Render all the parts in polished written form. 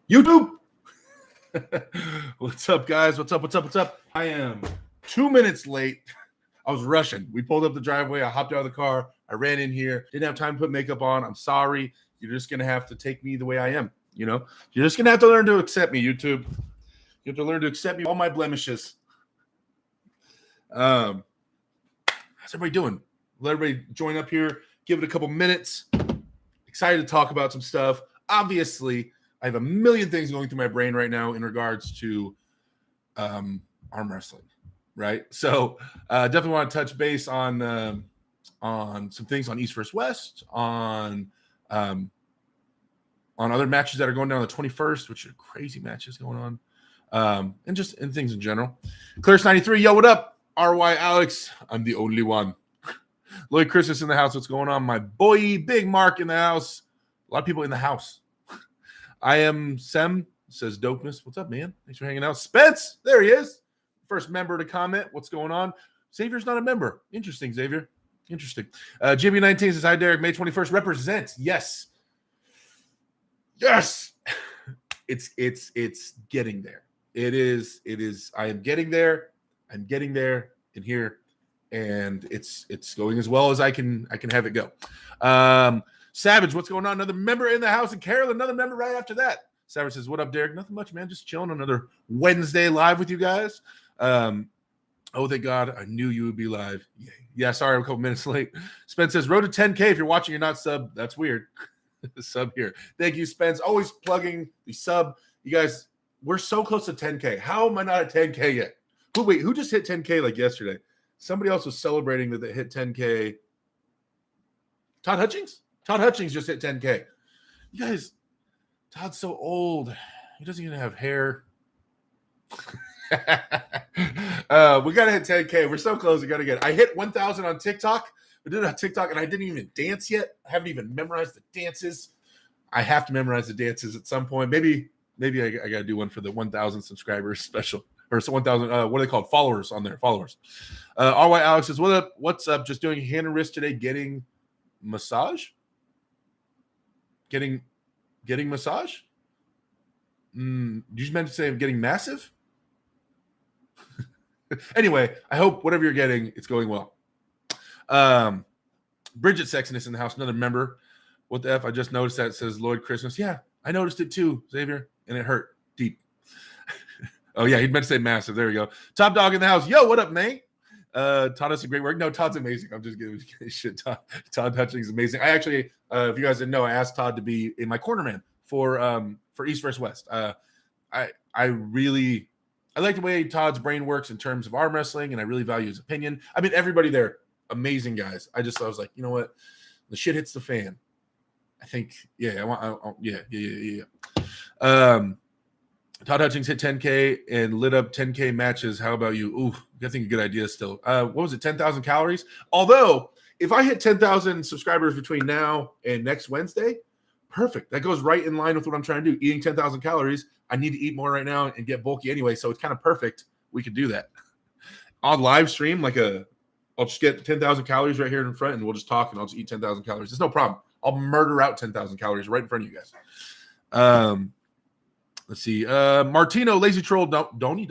YouTube. What's up, guys? What's up? I am 2 minutes late. I was rushing. We pulled up the driveway. I hopped out of the car. I ran in here. Didn't have time to put makeup on. I'm sorry. You're just going to have to take me the way I am. You're just going to have to learn to accept me, YouTube. You have to learn to accept me, all my blemishes. How's everybody doing? Let everybody join up here. Give it a couple minutes. Excited to talk about some stuff. Obviously, I have a million things going through my brain right now in regards to arm wrestling, right? So definitely want to touch base on some things on East versus West, on other matches that are going down on the 21st, which are crazy matches going on, and just in things in general. Clear's93, yo, what up? RY Alex, I'm the only one. Lloyd Christmas in the house. What's going on? My boy, Big Mark in the house. A lot of people in the house. I am Sem, says Dopeness. What's up, man? Thanks for hanging out. Spence, there he is. First member to comment. What's going on? Xavier's not a member. Interesting, Xavier. Interesting. GB19 says, hi, Derek. May 21st represents. Yes. Yes. It's getting there. It is. I am getting there. I'm getting there in here. And it's going as well as I can have it go. Savage, what's going on? Another member in the house, and Carol, another member right after that. Savage says, what up, Derek? Nothing much, man. Just chilling. Another Wednesday live with you guys. Oh, thank God. I knew you would be live. Yeah, sorry, I'm a couple minutes late. Spence says, road to 10K. If you're watching, you're not sub. That's weird. Sub here. Thank you, Spence. Always plugging the sub. You guys, we're so close to 10K. How am I not at 10K yet? Wait, who just hit 10K like yesterday? Somebody else was celebrating that they hit 10K. Todd Hutchings? Todd Hutchings just hit 10K. You guys, Todd's so old. He doesn't even have hair. We got to hit 10K. We're so close. We got to get it. I hit 1,000 on TikTok. I did it on TikTok, and I didn't even dance yet. I haven't even memorized the dances. I have to memorize the dances at some point. Maybe I got to do one for the 1,000 subscribers special. Or so 1,000, what are they called? Followers on there. Followers. RY Alex says, what up? What's up? Just doing hand and wrist today, getting massage? Getting massage? Did you meant to say I'm getting massive? Anyway, I hope whatever you're getting, it's going well. Bridget Sexiness in the house, another member. What the F? I just noticed that it says Lloyd Christmas. Yeah, I noticed it too, Xavier, and it hurt deep. Oh, yeah, he meant to say massive. There we go. Top dog in the house. Yo, what up, Nate? Todd does some great work. No, Todd's amazing. I'm just giving shit. Todd Hutchings is amazing. I actually, if you guys didn't know, I asked Todd to be in my corner man for East versus West. I like the way Todd's brain works in terms of arm wrestling, and I really value his opinion. I mean, everybody there, amazing guys. I was like, you know what? The shit hits the fan. I think, yeah. Todd Hutchings hit 10K and lit up 10K matches. How about you? Ooh, I think a good idea still. What was it? 10,000 calories? Although, if I hit 10,000 subscribers between now and next Wednesday, perfect. That goes right in line with what I'm trying to do. Eating 10,000 calories. I need to eat more right now and get bulky anyway, so it's kind of perfect. We could do that. On live stream, I'll just get 10,000 calories right here in front, and we'll just talk, and I'll just eat 10,000 calories. There's no problem. I'll murder out 10,000 calories right in front of you guys. Let's see. Martino, Lazy Troll, Donnie.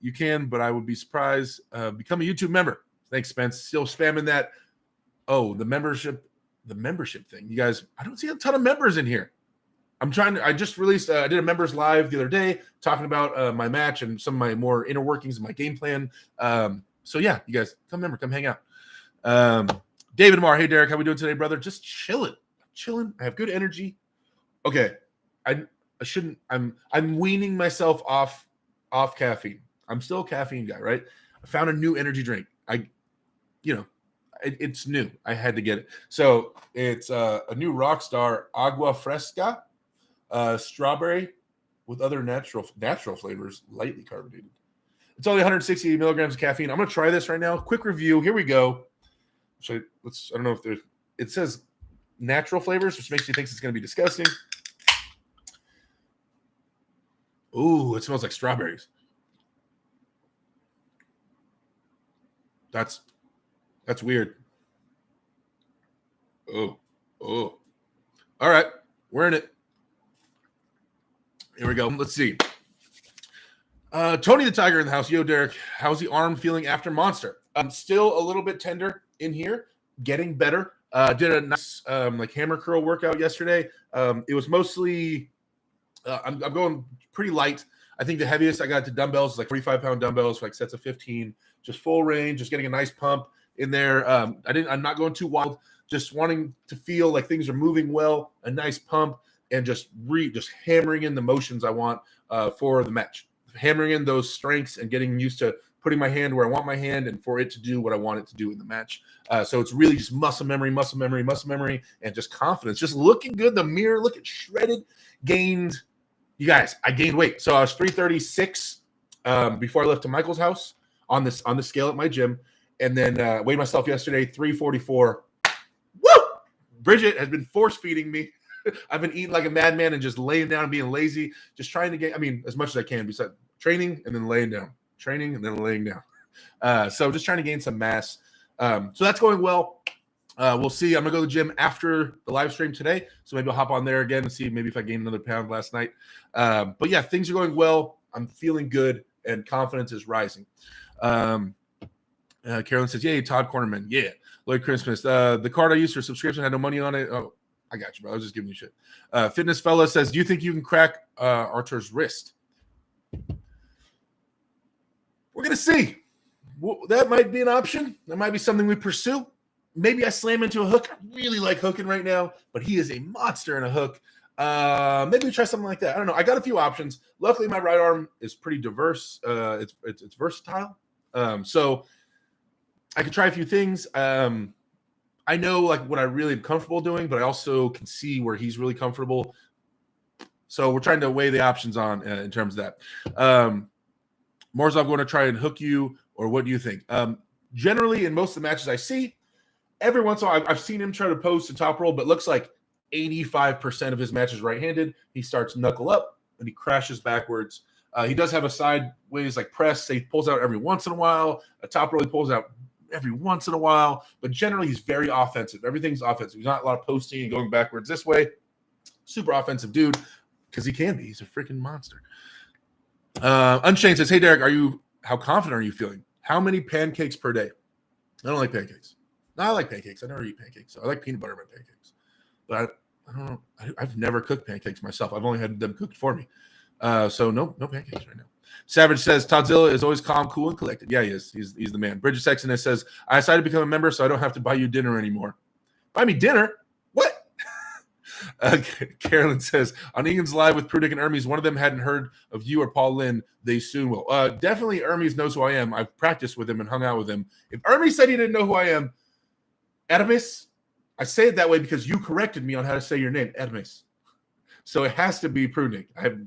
You can, but I would be surprised. Become a YouTube member. Thanks, Spence. Still spamming that. Oh, the membership thing. You guys, I don't see a ton of members in here. I just released, I did a members live the other day talking about my match and some of my more inner workings of my game plan. So yeah, you guys come hang out. David Marr, hey Derek, how we doing today, brother? Just chilling. I have good energy. Okay. I'm weaning myself off caffeine. I'm still a caffeine guy, right? I found a new energy drink. It's new. I had to get it. So it's a new Rockstar Agua Fresca, strawberry with other natural flavors, lightly carbonated. It's only 160 milligrams of caffeine. I'm going to try this right now. Quick review. Here we go. I don't know if it says natural flavors, which makes you think it's going to be disgusting. Ooh, it smells like strawberries. That's weird. Oh. All right. We're in it. Here we go. Let's see. Tony the Tiger in the house. Yo, Derek, how's the arm feeling after Monster? Still a little bit tender in here, getting better. Did a nice like hammer curl workout yesterday. It was mostly I'm going pretty light. I think the heaviest I got to dumbbells is like 45-pound dumbbells for like sets of 15, just full range, just getting a nice pump in there. I'm not going too wild, just wanting to feel like things are moving well, a nice pump, and just hammering in the motions I want for the match. Hammering in those strengths and getting used to putting my hand where I want my hand and for it to do what I want it to do in the match. So it's really just muscle memory, and just confidence. Just looking good in the mirror, looking shredded. Gained, you guys, I gained weight. So I was 336 before I left to Michael's house on the scale at my gym. And then weighed myself yesterday, 344. Woo! Bridget has been force feeding me. I've been eating like a madman and just laying down and being lazy, just trying to get, as much as I can, besides training and then laying down, training and then laying down. So just trying to gain some mass. So that's going well. We'll see. I'm going to go to the gym after the live stream today. So maybe I'll hop on there again and see maybe if I gained another pound last night. But yeah, things are going well. I'm feeling good and confidence is rising. Carolyn says, yay, Todd Cornerman. Yeah. Lloyd Christmas. The card I used for subscription had no money on it. Oh, I got you, bro. I was just giving you shit. Fitness Fella says, do you think you can crack Archer's wrist? We're going to see. Well, that might be an option. That might be something we pursue. Maybe I slam into a hook. I really like hooking right now, but he is a monster in a hook. Maybe we try something like that. I don't know. I got a few options. Luckily, my right arm is pretty diverse. It's versatile. So I could try a few things. I know like what I really am comfortable doing, but I also can see where he's really comfortable. So we're trying to weigh the options on in terms of that. Morzov going to try and hook you, or what do you think? Generally, in most of the matches I see, every once in a while, I've seen him try to post a top roll, but it looks like 85% of his matches right-handed. He starts knuckle up and he crashes backwards. He does have a sideways like press. So he pulls out every once in a while. A top roll he pulls out every once in a while, but generally he's very offensive. Everything's offensive. He's not a lot of posting and going backwards this way. Super offensive dude, because he can be. He's a freaking monster. Unchained says, hey, Derek, how confident are you feeling? How many pancakes per day? I don't like pancakes. No, I like pancakes. I never eat pancakes. So I like peanut butter in my pancakes. But I don't know. I've never cooked pancakes myself. I've only had them cooked for me. So no pancakes right now. Savage says, Toddzilla is always calm, cool, and collected. Yeah, he is. He's the man. Bridget Sexton says, I decided to become a member so I don't have to buy you dinner anymore. Buy me dinner? What? Carolyn says, on Egan's Live with Prudnick and Hermes, one of them hadn't heard of you or Paul Lynn. They soon will. Definitely Hermes knows who I am. I've practiced with him and hung out with him. If Hermes said he didn't know who I am, Hermes, I say it that way because you corrected me on how to say your name, Hermes. So it has to be Prudnick. I've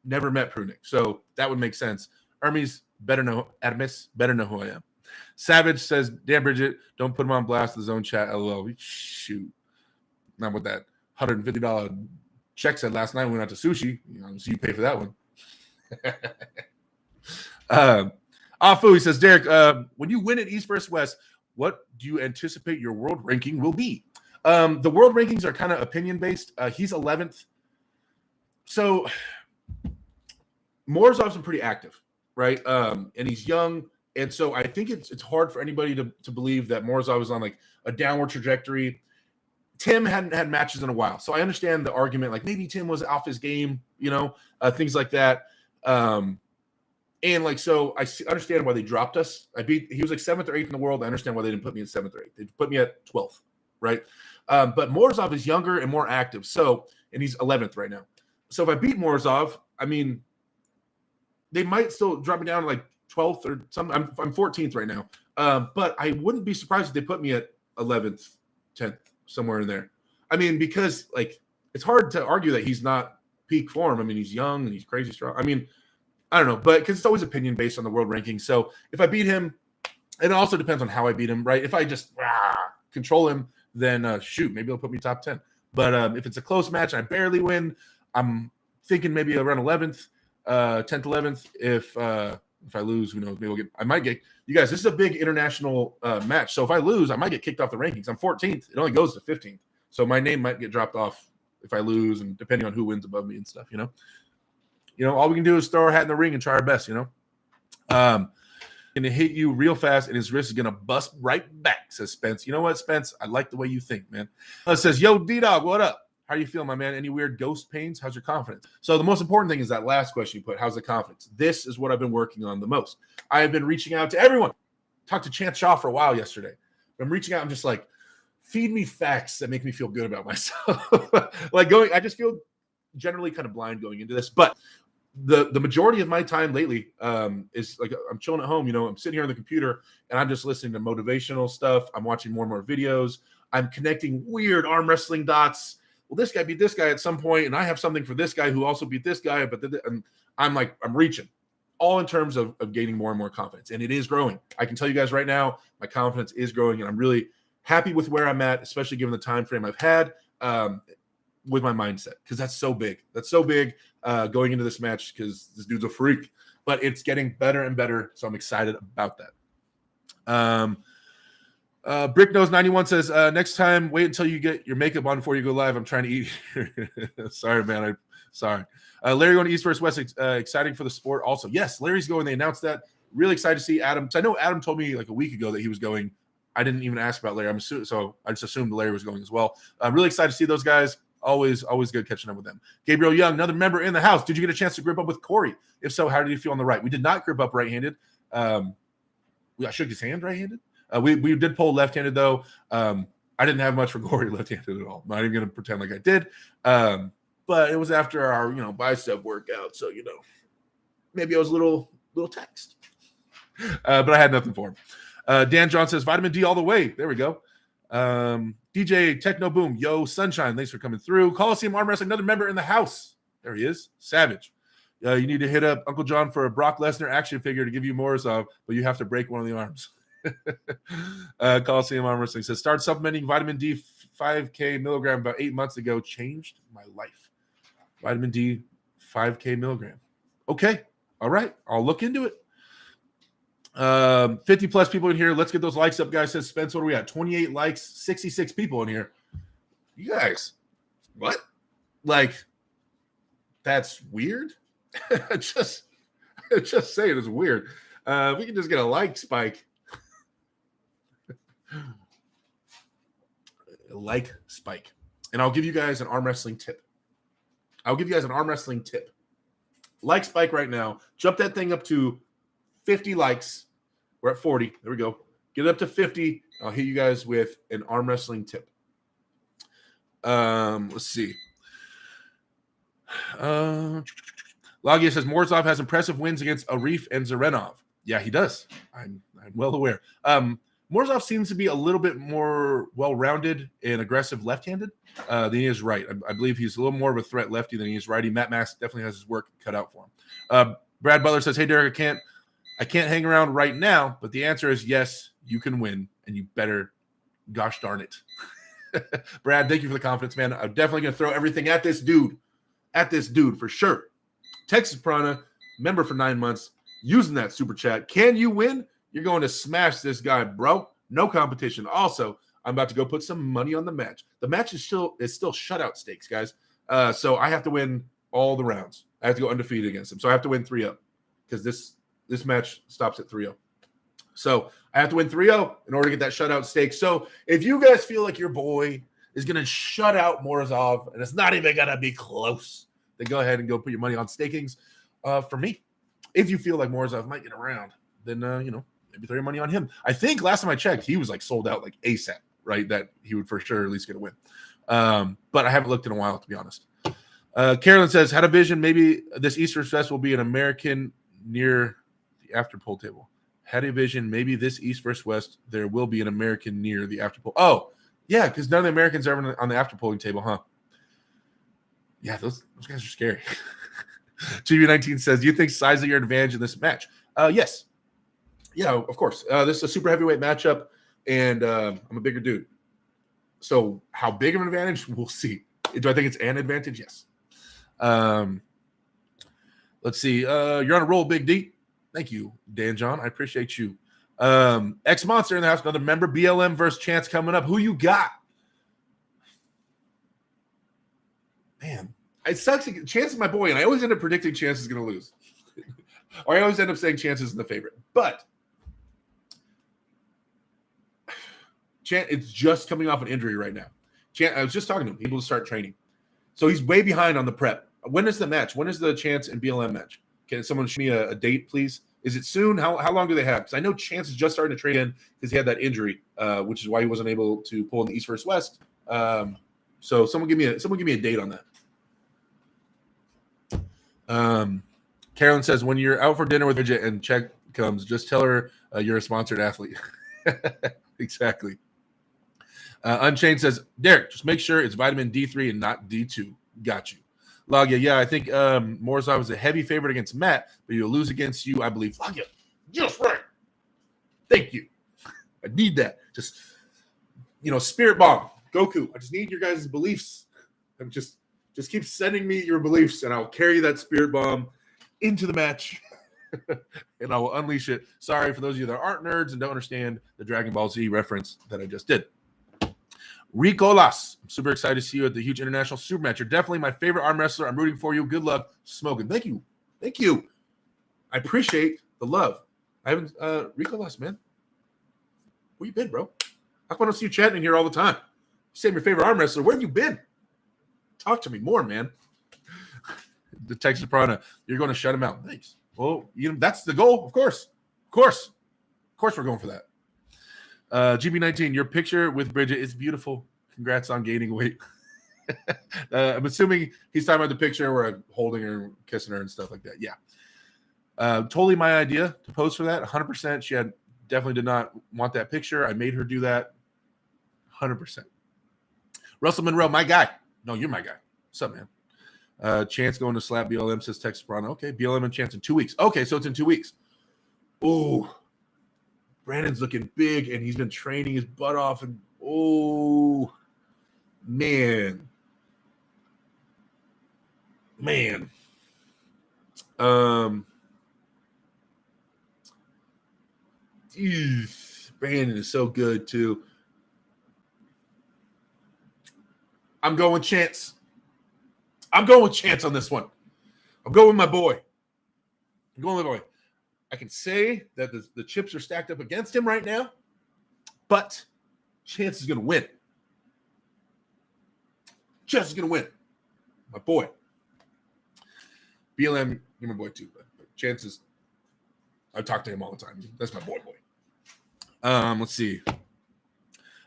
never met Prudnick, so that would make sense. Hermes better know, Hermes better know who I am. Savage says, damn, Bridget, don't put him on blast in the zone chat. LOL. Shoot. Not with that $150 check said last night we went out to sushi. So you pay for that one. Afu, he says, Derek, when you win at East versus West, what do you anticipate your world ranking will be? The world rankings are kind of opinion-based. He's 11th. So Morzov's been pretty active, right? And he's young. And so I think it's hard for anybody to believe that Morzov is on like a downward trajectory. Tim hadn't had matches in a while. So I understand the argument, like maybe Tim was off his game, things like that. And like, so I understand why they dropped us. He was like 7th or 8th in the world. I understand why they didn't put me in 7th or 8th. They put me at 12th, right? But Morzov is younger and more active. And he's 11th right now. So if I beat Morzov, they might still drop me down to like 12th or something. I'm 14th right now. But I wouldn't be surprised if they put me at 11th, 10th, somewhere in there. Because like it's hard to argue that he's not peak form. He's young and he's crazy strong. I don't know, but because it's always opinion based on the world ranking. So if I beat him, it also depends on how I beat him, right? If I just control him, then shoot, maybe he'll put me top 10. But if it's a close match and I barely win, I'm thinking maybe around 11th, 10th, 11th. If I lose, who knows? Maybe I might get you guys. This is a big international match, so if I lose, I might get kicked off the rankings. I'm 14th. It only goes to 15th, so my name might get dropped off if I lose, and depending on who wins above me and stuff, all we can do is throw our hat in the ring and try our best. Going to hit you real fast, and his wrist is going to bust right back, says Spence. You know what, Spence? I like the way you think, man. It says, yo, D-Dog, what up? How you feel, my man? Any weird ghost pains? How's your confidence? So the most important thing is that last question you put, how's the confidence? This is what I've been working on the most. I have been reaching out to everyone. Talked to Chance Shaw for a while yesterday. I'm reaching out. I'm just like, feed me facts that make me feel good about myself. I just feel generally kind of blind going into this, but the majority of my time lately is like I'm chilling at home. I'm sitting here on the computer and I'm just listening to motivational stuff. I'm watching more and more videos. I'm connecting weird arm wrestling dots. Well, this guy beat this guy at some point, and I have something for this guy who also beat this guy. But I'm reaching, all in terms of gaining more and more confidence, and it is growing. I can tell you guys right now, my confidence is growing, and I'm really happy with where I'm at, especially given the time frame I've had. With my mindset, because that's so big. That's so big going into this match, because this dude's a freak. But it's getting better and better, so I'm excited about that. Bricknose91 says, next time, wait until you get your makeup on before you go live. I'm trying to eat. Sorry, man. Sorry. Larry going to East versus West. Exciting for the sport also. Yes, Larry's going. They announced that. Really excited to see Adam. I know Adam told me like a week ago that he was going. I didn't even ask about Larry. So I just assumed Larry was going as well. I'm really excited to see those guys. Always good catching up with them. Gabriel Young, another member in the house. Did you get a chance to grip up with Corey? If so, how did you feel on the right? We did not grip up right-handed. I shook his hand right-handed. We did pull left-handed, though. I didn't have much for Corey left-handed at all. I'm not even going to pretend like I did. But it was after our, bicep workout. So, maybe I was a little taxed. But I had nothing for him. Dan John says, vitamin D all the way. There we go. DJ Techno Boom, yo, Sunshine, thanks for coming through. Coliseum Arm Wrestling, another member in the house. There he is, Savage. You need to hit up Uncle John for a Brock Lesnar action figure to give you more of, but you have to break one of the arms. Coliseum Arm Wrestling says, start supplementing vitamin D 5K milligram about 8 months ago. Changed my life. Vitamin D 5K milligram. Okay, all right, I'll look into it. 50 plus people in here. Let's get those likes up, guys. Says Spence, what are we at? 28 likes, 66 people in here. You guys, what? That's weird. just say it is weird. We can just get a like spike. A like spike. And I'll give you guys an arm wrestling tip. Like spike right now. Jump that thing up to 50 likes. We're at 40. There we go. Get it up to 50. I'll hit you guys with an arm wrestling tip. Let's see. Lagia says Morozov has impressive wins against Arif and Zarenov. Yeah, he does. I'm well aware. Morozov seems to be a little bit more well-rounded and aggressive left-handed than he is right. I believe he's a little more of a threat lefty than he is righty. Matt Mask definitely has his work cut out for him. Brad Butler says, hey, Derek, I can't hang around right now, but the answer is yes, you can win, and you better, gosh darn it. Brad, thank you for the confidence, man. I'm definitely going to throw everything at this dude for sure. Texas Prana, member for 9 months, using that super chat. Can you win? You're going to smash this guy, bro. No competition. Also, I'm about to go put some money on the match. The match is still shutout stakes, guys. So I have to win all the rounds. I have to go undefeated against him. So I have to win 3-0 because this match stops at 3-0. So I have to win 3-0 in order to get that shutout stake. So if you guys feel like your boy is going to shut out Morozov and it's not even going to be close, then go ahead and go put your money on stakings. For me, if you feel like Morozov might get around, then, maybe throw your money on him. I think last time I checked, he was sold out ASAP, right? That he would for sure at least get a win. But I haven't looked in a while, to be honest. Carolyn says, had a vision. Maybe this Easter Fest will be an American near the after poll table. Had a vision. Maybe this East versus West, there will be an American near the after poll. Oh, yeah, because none of the Americans are ever on the after polling table, huh? Yeah, those guys are scary. GB19 says, do you think size of your advantage in this match? Yes. Yeah, of course. This is a super heavyweight matchup, and I'm a bigger dude. So how big of an advantage? We'll see. Do I think it's an advantage? Yes. Let's see. You're on a roll, Big D. Thank you, Dan John. I appreciate you. X Monster in the house, another member. BLM versus Chance coming up. Who you got? Man, It sucks. Chance is my boy, and I always end up predicting Chance is going to lose. Or I always end up saying Chance is the favorite. But Chance, it's just coming off an injury right now. Chance, I was just talking to him. Able to start training. So he's way behind on the prep. When is the match? When is the Chance and BLM match? Can someone show me a date, please? Is it soon? How long do they have? Because I know Chance is just starting to train in because he had that injury, which is why he wasn't able to pull in the East versus West. So someone give me a date on that. Carolyn says, when you're out for dinner with Bridget and check comes, just tell her you're a sponsored athlete. Exactly. Unchained says, Derek, just make sure it's vitamin D3 and not D2. Got you. Lagya, yeah, I think Morozov was a heavy favorite against Matt, but he'll lose against you, I believe. Lagya, just right. Thank you. I need that. Just, spirit bomb. Goku, I just need your guys' beliefs. And just keep sending me your beliefs, and I'll carry that spirit bomb into the match, and I will unleash it. Sorry for those of you that aren't nerds and don't understand the Dragon Ball Z reference that I just did. Ricolas, I'm super excited to see you at the huge international super match. You're definitely my favorite arm wrestler. I'm rooting for you. Good luck smoking. Thank you. I appreciate the love. I haven't Ricolas, man. Where you been, bro? How come I don't see you chatting in here all the time? You say I'm your favorite arm wrestler. Where have you been? Talk to me more, man. The Texas Piranha, you're going to shut him out. Thanks. Well, that's the goal, of course. Of course we're going for that. GB19, your picture with Bridget is beautiful. Congrats on gaining weight. I'm assuming he's talking about the picture where I'm holding her, kissing her, and stuff like that. Yeah. Totally my idea to pose for that. 100%. She definitely did not want that picture. I made her do that. 100%. Russell Monroe, my guy. No, you're my guy. What's up, man? Chance going to slap BLM, says Texas Piranha. Okay, BLM and Chance in 2 weeks. Okay, so it's in 2 weeks. Ooh. Brandon's looking big, and he's been training his butt off. And man. Brandon is so good too. I'm going with Chance. I'm going with Chance on this one. I'm going with my boy. I can say that the chips are stacked up against him right now, but Chance is going to win. Chance is going to win. My boy. BLM, you're my boy too, but Chance is, I talk to him all the time. That's my boy. Let's see.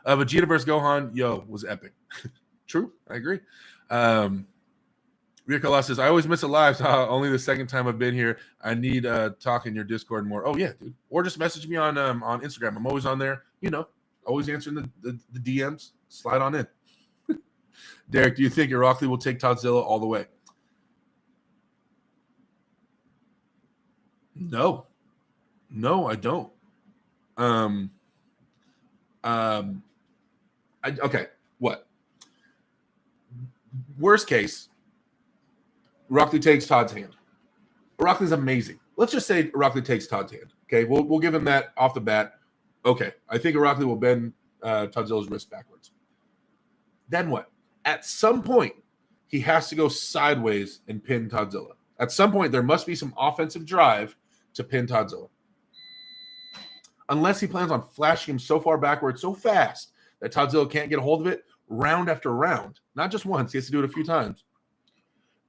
Vegeta versus Gohan, was epic. True, I agree. Ricola says, I always miss a live, so only the second time I've been here. I need talk in your Discord more. Oh, yeah, dude. Or just message me on Instagram. I'm always on there. Always answering the DMs. Slide on in. Derek, do you think Irakli will take Toddzilla all the way? No, I don't. Okay, what? Worst case, Irakli takes Todd's hand. Irakli's amazing. Let's just say Irakli takes Todd's hand. Okay, we'll give him that off the bat. Okay, I think Irakli will bend Todzilla's wrist backwards. Then what? At some point, he has to go sideways and pin Toddzilla. At some point, there must be some offensive drive to pin Toddzilla. Unless he plans on flashing him so far backwards, so fast, that Toddzilla can't get a hold of it round after round. Not just once. He has to do it a few times.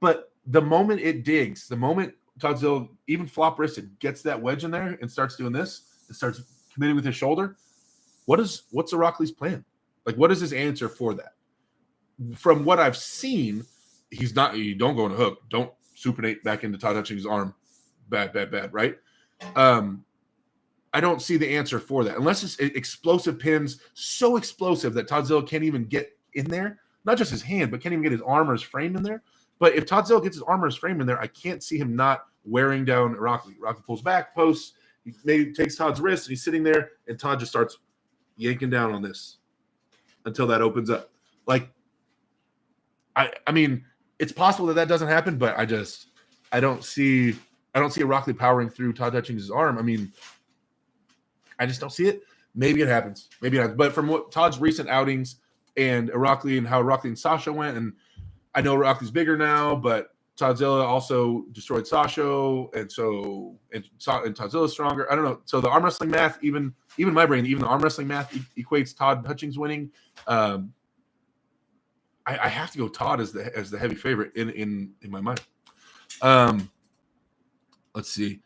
But the moment it digs, the moment Toddzilla, even flop-wristed, gets that wedge in there and starts doing this, and starts committing with his shoulder, what's Irakli's plan? Like, what is his answer for that? From what I've seen, he's not, you don't go on a hook. Don't supinate back into Todd Hutchings' arm. Bad, right? I don't see the answer for that. Unless it's explosive pins, so explosive that Toddzilla can't even get in there. Not just his hand, but can't even get his arm or his frame in there. But if Toddzilla gets his arm or his frame in there, I can't see him not wearing down Irakli. Irakli pulls back, posts, he maybe takes Todd's wrist, and he's sitting there, and Todd just starts yanking down on this until that opens up. Like, I mean, it's possible that doesn't happen, but I don't see Irakli powering through Todd Hutchings' arm. I mean, I just don't see it. Maybe it happens. But from what Todd's recent outings and Irakli and how Irakli and Sasha went, and I know Rockley's bigger now, but Toddzilla also destroyed Sasho, and Toddzilla's stronger. I don't know. So the arm wrestling math, even my brain, even the arm wrestling math equates Todd Hutchings winning. I have to go Todd as the heavy favorite in my mind. Let's see.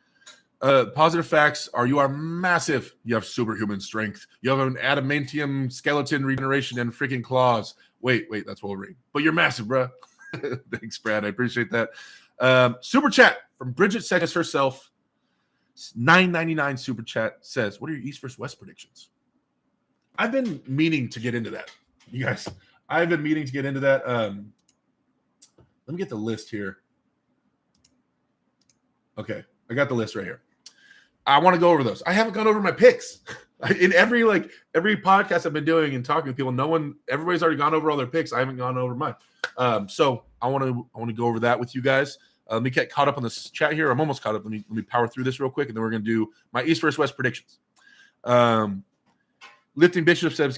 Positive facts are you are massive. You have superhuman strength. You have an adamantium skeleton regeneration and freaking claws. Wait, that's Wolverine. But you're massive, bro. Thanks, Brad. I appreciate that. Super chat from Bridget Segas herself. $9.99 super chat says, what are your East versus West predictions? I've been meaning to get into that, you guys. I've been meaning to get into that. Let me get the list here. Okay, I got the list right here. I want to go over those. I haven't gone over my picks. In every podcast I've been doing and talking to people, everybody's already gone over all their picks. I haven't gone over mine. So I want to go over that with you guys. Let me get caught up on this chat here. I'm almost caught up. Let me power through this real quick, and then we're going to do my East versus West predictions. Lifting Bishop says,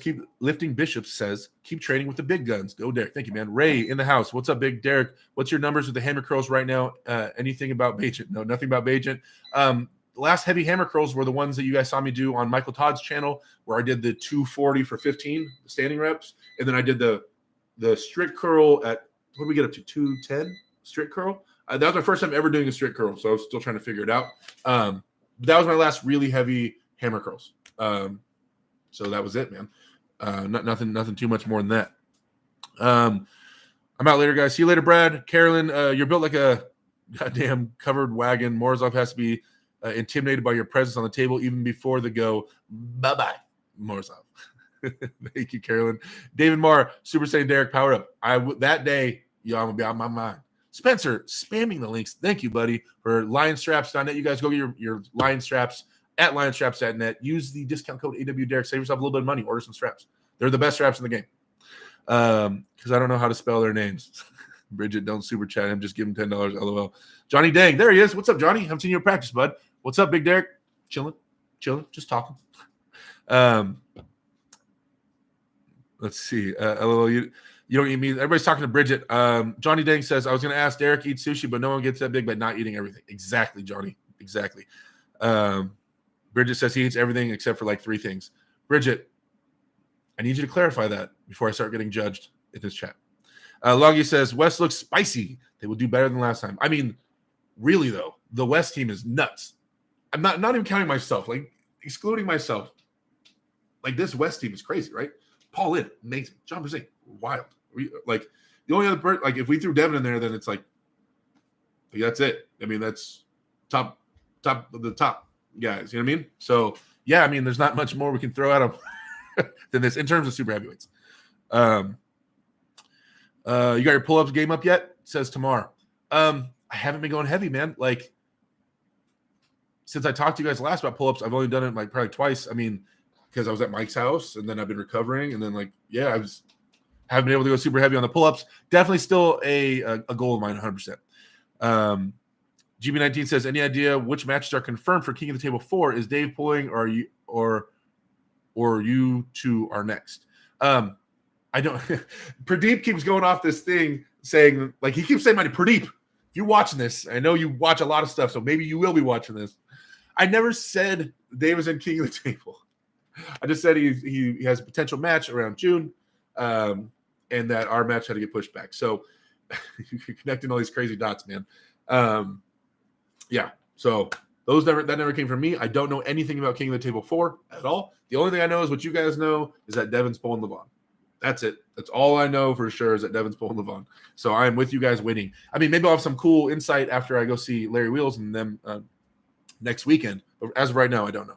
keep training with the big guns. Go, Derek. Thank you, man. Ray in the house. What's up, big Derek? What's your numbers with the hammer curls right now? Anything about Bajent? No, nothing about Bajent. The last heavy hammer curls were the ones that you guys saw me do on Michael Todd's channel, where I did the 240 for 15 standing reps, and then I did the strict curl at, what did we get up to, 210 strict curl? That was my first time ever doing a strict curl, so I was still trying to figure it out. But that was my last really heavy hammer curls. So that was it, man. Nothing too much more than that. I'm out later, guys. See you later, Brad. Carolyn, you're built like a goddamn covered wagon. Morozov has to be intimidated by your presence on the table even before the go. Bye-bye, Morozov. Thank you, Carolyn. David Marr, Super Saiyan Derek, power up. That day, I'm going to be out of my mind. Spencer, spamming the links. Thank you, buddy, for lionstraps.net. You guys go get your lion straps at lionstraps.net. Use the discount code AWDerek. Save yourself a little bit of money. Order some straps. They're the best straps in the game. Because I don't know how to spell their names. Bridget, don't super chat him. Just give him $10. LOL. Johnny Dang. There he is. What's up, Johnny? Haven't seen you in practice, bud. What's up, Big Derek? Chilling. Just talking. Let's see. LOL. You don't eat meat. Everybody's talking to Bridget. Johnny Dang says, I was going to ask Derek eat sushi, but no one gets that big by not eating everything. Exactly, Johnny. Exactly. Bridget says he eats everything except for like 3 things. Bridget, I need you to clarify that before I start getting judged in this chat. Loggy says, West looks spicy. They will do better than last time. I mean, really, though, the West team is nuts. I'm not even counting myself, like excluding myself. Like, this West team is crazy, right? Paul Lynn, amazing. John Brzee, wild. Like, the only other person, like, if we threw Devon in there, then it's like that's it. I mean, that's top of the top guys. You know what I mean? So, yeah, I mean, there's not much more we can throw at them than this in terms of super heavyweights. You got your pull-ups game up yet? It says tomorrow. I haven't been going heavy, man. Like, since I talked to you guys last about pull-ups, I've only done it like probably twice. I mean, because I was at Mike's house and then I've been recovering, and then I haven't been able to go super heavy on the pull-ups. Definitely still a goal of mine, 100%. GB19 says, any idea which matches are confirmed for King of the Table 4? Is Dave pulling, or you two are next? I don't. Pradeep keeps going off this thing saying, like, he keeps saying, Pradeep, if you're watching this, I know you watch a lot of stuff, so maybe you will be watching this. I never said Dave was in King of the Table. I just said he has a potential match around June, and that our match had to get pushed back. So you're connecting all these crazy dots, man. Yeah. So that never came from me. I don't know anything about King of the Table 4 at all. The only thing I know is what you guys know is that Devon's pulling Levan. That's it. That's all I know for sure is that Devon's pulling Levan. So I am with you guys waiting. I mean, maybe I'll have some cool insight after I go see Larry Wheels and them next weekend. But as of right now, I don't know.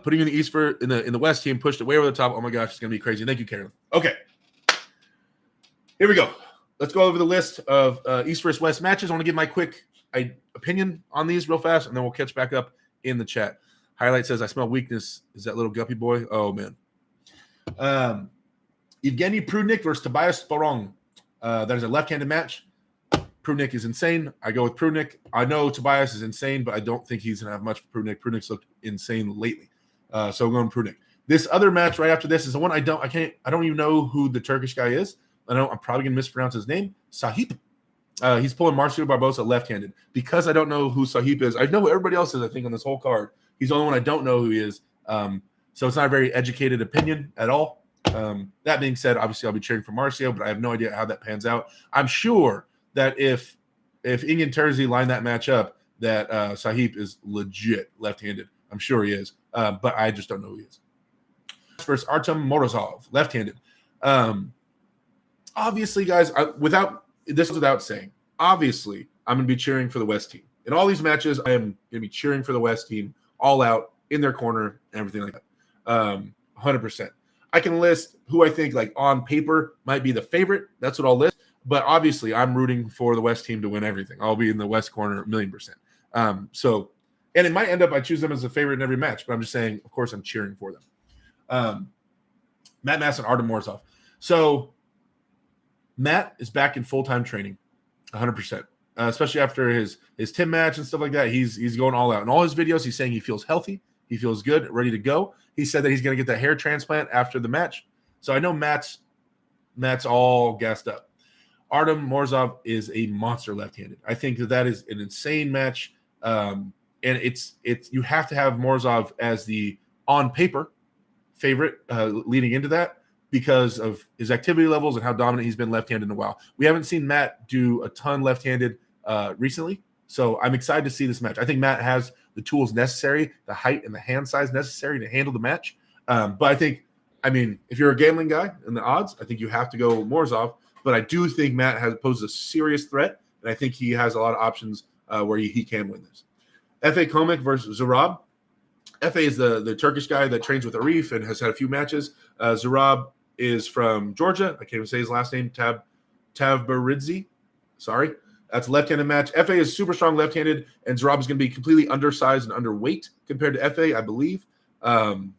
Putting in the East in the West team pushed it way over the top. Oh my gosh, it's gonna be crazy. Thank you, Karen. Okay, here we go. Let's go over the list of East versus West matches. I want to give my quick opinion on these real fast, and then we'll catch back up in the chat. Highlight says, I smell weakness. Is that little guppy boy? Oh, man. Evgeny Prudnik versus Tobias Sporong. That is a left-handed match. Prudnik is insane. I go with Prudnik. I know Tobias is insane, but I don't think he's going to have much for Prudnik. Prudnik's looked insane lately. So I'm going Prudnik. This other match right after this is the one I don't even know who the Turkish guy is. I'm probably gonna mispronounce his name. Sahip. He's pulling Marcio Barbosa left-handed. Because I don't know who Sahip is, I know who everybody else is, I think, on this whole card. He's the only one I don't know who he is. So it's not a very educated opinion at all. That being said, obviously I'll be cheering for Marcio, but I have no idea how that pans out. I'm sure that if Ingen Terzi line that match up, that Sahip is legit left-handed. I'm sure he is, but I just don't know who he is. Versus Artem Morozov, left-handed. Obviously, guys, without saying, obviously, I'm going to be cheering for the West team. In all these matches, I am going to be cheering for the West team all out in their corner and everything like that. 100%. I can list who I think, like, on paper might be the favorite. That's what I'll list. But obviously, I'm rooting for the West team to win everything. I'll be in the West corner 1,000,000%. And it might end up I choose them as a favorite in every match, but I'm just saying, of course, I'm cheering for them. Matt Mass and Artem Morozov. So Matt is back in full-time training, 100%. Especially after his Tim match and stuff like that. He's going all out. In all his videos, he's saying he feels healthy, he feels good, ready to go. He said that he's going to get that hair transplant after the match. So I know Matt's all gassed up. Artem Morozov is a monster left-handed. I think that is an insane match. And it's you have to have Morozov as the on paper favorite leading into that because of his activity levels and how dominant he's been left-handed in a while. We haven't seen Matt do a ton left-handed recently, so I'm excited to see this match. I think Matt has the tools necessary, the height and the hand size necessary to handle the match. But I mean, if you're a gambling guy in the odds, I think you have to go Morozov. But I do think Matt poses a serious threat, and I think he has a lot of options where he can win this. F.A. Komik versus Zurab. F.A. is the Turkish guy that trains with Arif and has had a few matches. Zurab is from Georgia. I can't even say his last name. Tavbaridze. Sorry. That's a left-handed match. F.A. is super strong left-handed, and Zurab is going to be completely undersized and underweight compared to F.A., I believe. I'm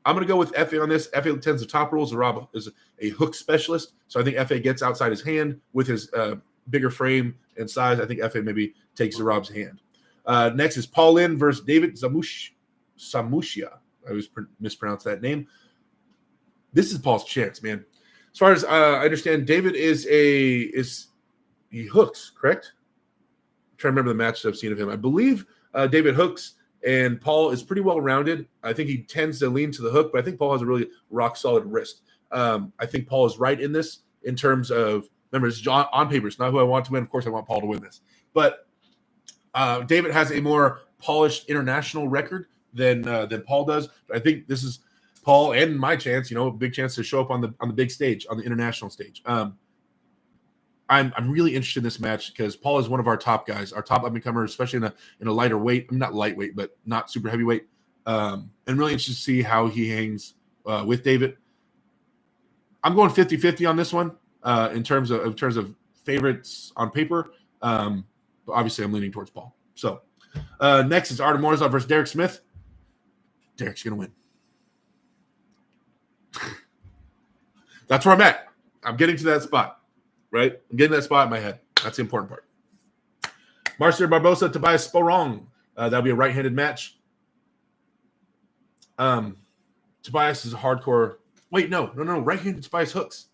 going to go with F.A. on this. F.A. tends to top roll. Zurab is a hook specialist, so I think F.A. gets outside his hand with his bigger frame and size. I think F.A. maybe takes Zurab's hand. Next is Paul Lin versus David Samushia. I always mispronounce that name. This is Paul's chance, man. As far as I understand, David he hooks, correct? I'm trying to remember the matches I've seen of him. I believe David hooks, and Paul is pretty well-rounded. I think he tends to lean to the hook, but I think Paul has a really rock-solid wrist. I think Paul is right in this in terms of, remember, it's on paper. It's not who I want to win. Of course, I want Paul to win this. But David has a more polished international record than Paul does. But I think this is Paul and my chance, big chance to show up on the big stage, on the international stage. I'm really interested in this match because Paul is one of our top guys, our top up-and-comer, especially in a lighter weight. I'm not lightweight, but not super heavyweight. And really interested to see how he hangs with David. I'm going 50-50 on this one in terms of favorites on paper. But obviously, I'm leaning towards Paul. So next is Artem Morozov versus Derek Smith. Derek's going to win. That's where I'm at. I'm getting to that spot. Right? I'm getting that spot in my head. That's the important part. Marcio Barbosa, Tobias Sporong. That'll be a right-handed match. Tobias is a hardcore. Wait, no. Right-handed Tobias hooks.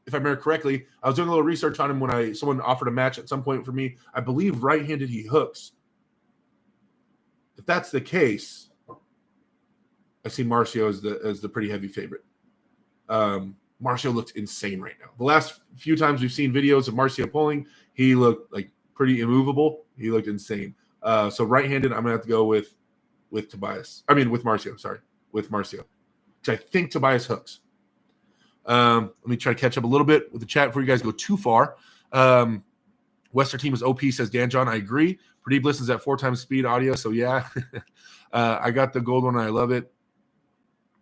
If I remember correctly, I was doing a little research on him when someone offered a match at some point for me. I believe right-handed he hooks. If that's the case, I see Marcio as the pretty heavy favorite. Marcio looks insane right now. The last few times we've seen videos of Marcio pulling, he looked like pretty immovable. He looked insane. So right-handed, I'm gonna have to go with Tobias. I mean with Marcio. Sorry, with Marcio, because I think Tobias hooks. Let me try to catch up a little bit with the chat before you guys go too far. Western team is OP, says Dan John. I agree. Pradeep listens at 4 times speed audio, so yeah. I got the gold one. And I love it.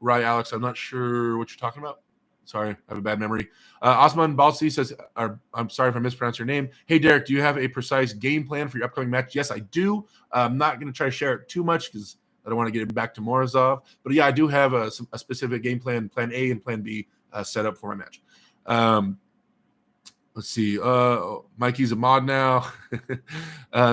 Right, Alex. I'm not sure what you're talking about. Sorry, I have a bad memory. Osman Balsi says, I'm sorry if I mispronounced your name. Hey, Derek, do you have a precise game plan for your upcoming match? Yes, I do. I'm not going to try to share it too much because I don't want to get it back to Morozov. But yeah, I do have a specific game plan, plan A and plan B set up for my match. Let's see. Mikey's a mod now.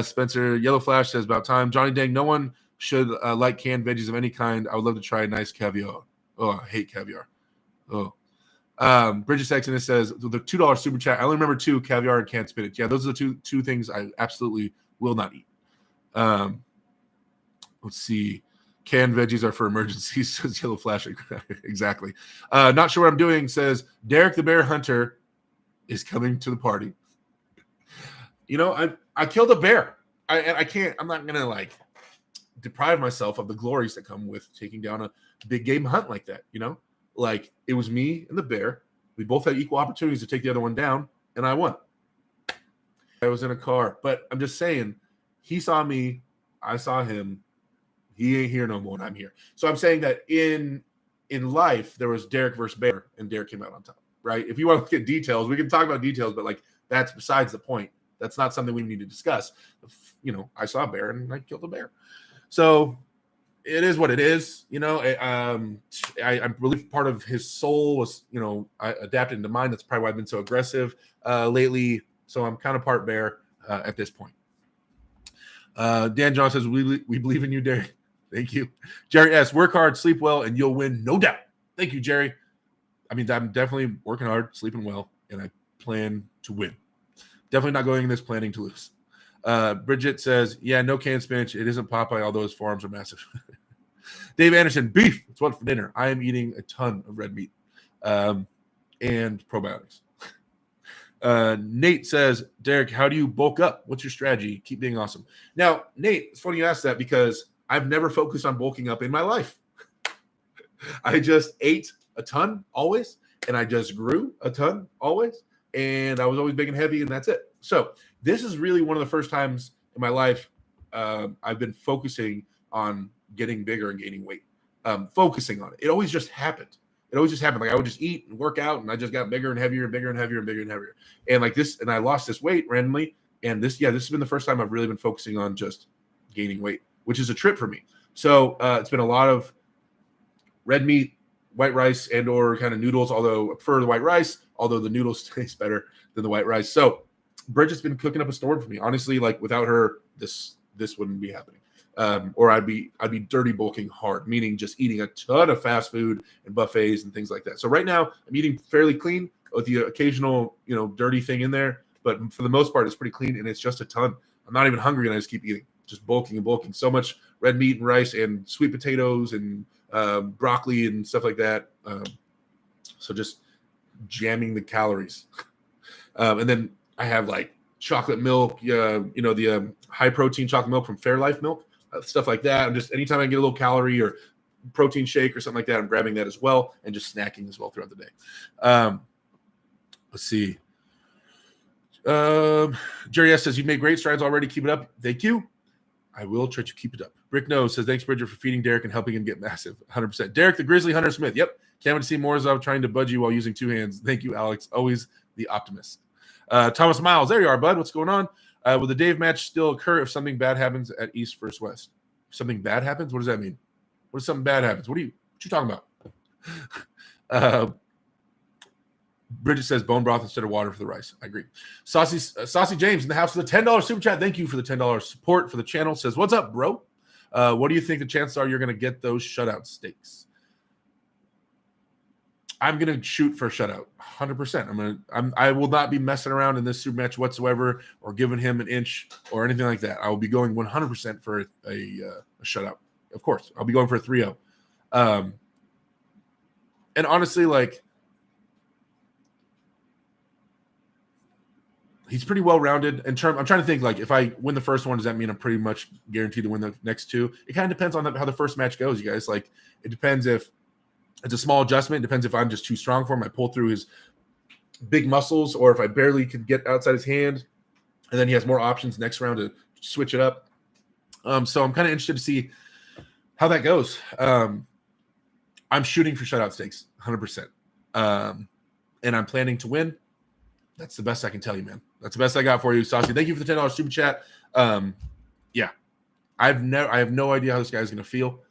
Spencer, Yellow Flash says, about time. Johnny Dang, no one should like canned veggies of any kind. I would love to try a nice caviar. Oh, I hate caviar. Oh. Bridget Sexton says the $2 super chat. I only remember 2, caviar and canned spinach. Yeah, those are the two things I absolutely will not eat. Let's see. Canned veggies are for emergencies, says Yellow Flash. Exactly. Not sure what I'm doing, says Derek the Bear Hunter is coming to the party. You know, I killed a bear. I'm not gonna like deprive myself of the glories that come with taking down a big game hunt like that, you know? Like, it was me and the bear. We both had equal opportunities to take the other one down, and I won. I was in a car, but I'm just saying, he saw me, I saw him. He ain't here no more, and I'm here. So I'm saying that in life, there was Derek versus Bear, and Derek came out on top, right? If you want to look at details, we can talk about details, but like that's besides the point. That's not something we need to discuss. You know, I saw a bear and I killed a bear. So it is what it is. You know, I believe part of his soul was, you know, I adapted into mine. That's probably why I've been so aggressive lately. So I'm kind of part bear at this point. Dan John says, we believe in you, Derek. Thank you. Jerry S., work hard, sleep well, and you'll win, no doubt. Thank you, Jerry. I mean, I'm definitely working hard, sleeping well, and I plan to win. Definitely not going in this planning to lose. Bridget says, yeah, no canned spinach. It isn't Popeye, although his farms are massive. Dave Anderson, beef. It's what for dinner. I am eating a ton of red meat and probiotics. Nate says, Derek, how do you bulk up? What's your strategy? Keep being awesome. Now, Nate, it's funny you asked that because I've never focused on bulking up in my life. I just ate a ton always, and I just grew a ton always, and I was always big and heavy, and that's it. So this is really one of the first times in my life I've been focusing on getting bigger and gaining weight, focusing on it. It always just happened. It always just happened. Like I would just eat and work out, and I just got bigger and heavier and bigger and heavier and bigger and heavier. And like this, and I lost this weight randomly. And this has been the first time I've really been focusing on just gaining weight, which is a trip for me. So it's been a lot of red meat, white rice, and or kind of noodles, although I prefer the white rice, although the noodles taste better than the white rice. So Bridget's been cooking up a storm for me. Honestly, like without her, this wouldn't be happening. Or I'd be dirty bulking hard, meaning just eating a ton of fast food and buffets and things like that. So right now I'm eating fairly clean with the occasional, you know, dirty thing in there, but for the most part it's pretty clean and it's just a ton. I'm not even hungry and I just keep eating, just bulking and bulking. So much red meat and rice and sweet potatoes and broccoli and stuff like that. So just jamming the calories. And then I have like chocolate milk, the high protein chocolate milk from Fairlife milk. Stuff like that. I'm just anytime I get a little calorie or protein shake or something like that, I'm grabbing that as well and just snacking as well throughout the day. Let's see. Jerry S. says, you've made great strides already. Keep it up. Thank you. I will try to keep it up. Brick Nose says, thanks, Bridger, for feeding Derek and helping him get massive. 100%. Derek, the Grizzly Hunter Smith. Yep. Can't wait to see more as I'm trying to budge you while using 2 hands. Thank you, Alex. Always the optimist. Thomas Miles. There you are, bud. What's going on? Will the Dave match still occur if something bad happens at East versus West? Something bad happens? What does that mean? What if something bad happens? What you talking about? Bridget says bone broth instead of water for the rice. I agree. Saucy James in the house with a $10 super chat. Thank you for the $10 support for the channel. Says, what's up, bro? What do you think the chances are you're going to get those shutout steaks? I'm going to shoot for a shutout, 100%. I will not be messing around in this super match whatsoever or giving him an inch or anything like that. I will be going 100% for a shutout. Of course, I'll be going for a 3-0. And honestly, like, he's pretty well-rounded. I'm trying to think, like, if I win the first one, does that mean I'm pretty much guaranteed to win the next 2? It kind of depends on how the first match goes, you guys. Like, it depends if it's a small adjustment. It depends if I'm just too strong for him. I pull through his big muscles, or if I barely could get outside his hand, and then he has more options next round to switch it up. So I'm kind of interested to see how that goes. I'm shooting for shutout stakes, 100%. And I'm planning to win. That's the best I can tell you, man. That's the best I got for you, Saucy. Thank you for the $10 super chat. Yeah, I have no idea how this guy's going to feel.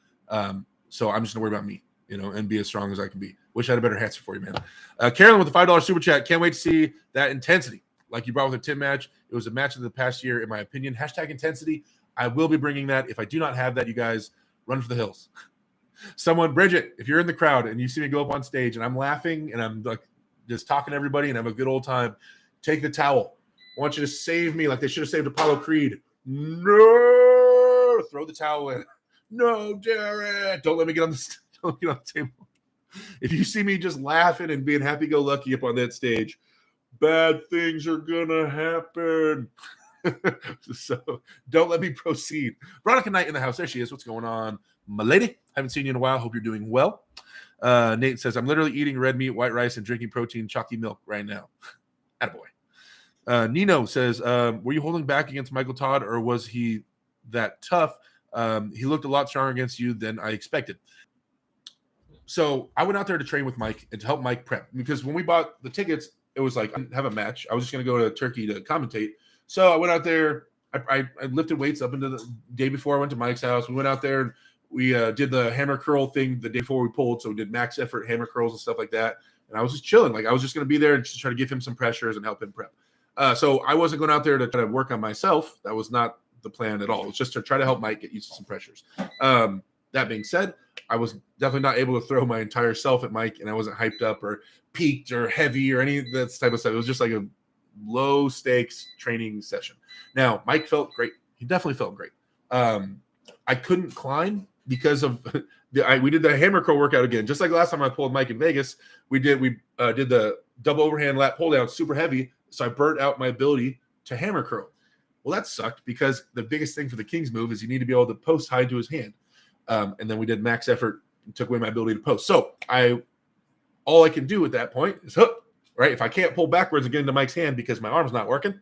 So I'm just going to worry about me, and be as strong as I can be. Wish I had a better answer for you, man. Carolyn with the $5 super chat. Can't wait to see that intensity like you brought with a Tim match. It was a match of the past year, in my opinion. #intensity. I will be bringing that. If I do not have that, you guys run for the hills. Bridget, if you're in the crowd and you see me go up on stage and I'm laughing and I'm like just talking to everybody and have a good old time, take the towel. I want you to save me like they should have saved Apollo Creed. No, throw the towel in. No, Jared, don't let me get on the table. If you see me just laughing and being happy-go-lucky up on that stage, bad things are gonna happen. So don't let me proceed. Veronica Knight in the house. There she is. What's going on, my lady? Haven't seen you in a while. Hope you're doing well. Nate says, I'm literally eating red meat, white rice, and drinking protein chalky milk right now. Attaboy. Nino says, were you holding back against Michael Todd, or was he that tough? He looked a lot stronger against you than I expected. So I went out there to train with Mike and to help Mike prep, because when we bought the tickets, it was like I didn't have a match. I was just going to go to Turkey to commentate. So I went out there. I lifted weights up into the day before I went to Mike's house. We went out there and we did the hammer curl thing the day before we pulled. So we did max effort hammer curls and stuff like that. And I was just chilling. Like I was just going to be there and just try to give him some pressures and help him prep. So I wasn't going out there to try to work on myself. That was not the plan at all. It was just to try to help Mike get used to some pressures. That being said, I was definitely not able to throw my entire self at Mike, and I wasn't hyped up or peaked or heavy or any of that type of stuff. It was just like a low stakes training session. Now, Mike felt great. He definitely felt great. I couldn't climb because of we did the hammer curl workout again. Just like last time I pulled Mike in Vegas, we did the double overhand lat pull down super heavy. So I burnt out my ability to hammer curl. Well, that sucked because the biggest thing for the King's move is you need to be able to post high to his hand. And then we did max effort and took away my ability to post. So all I can do at that point is hook, right? If I can't pull backwards and get into Mike's hand because my arm's not working,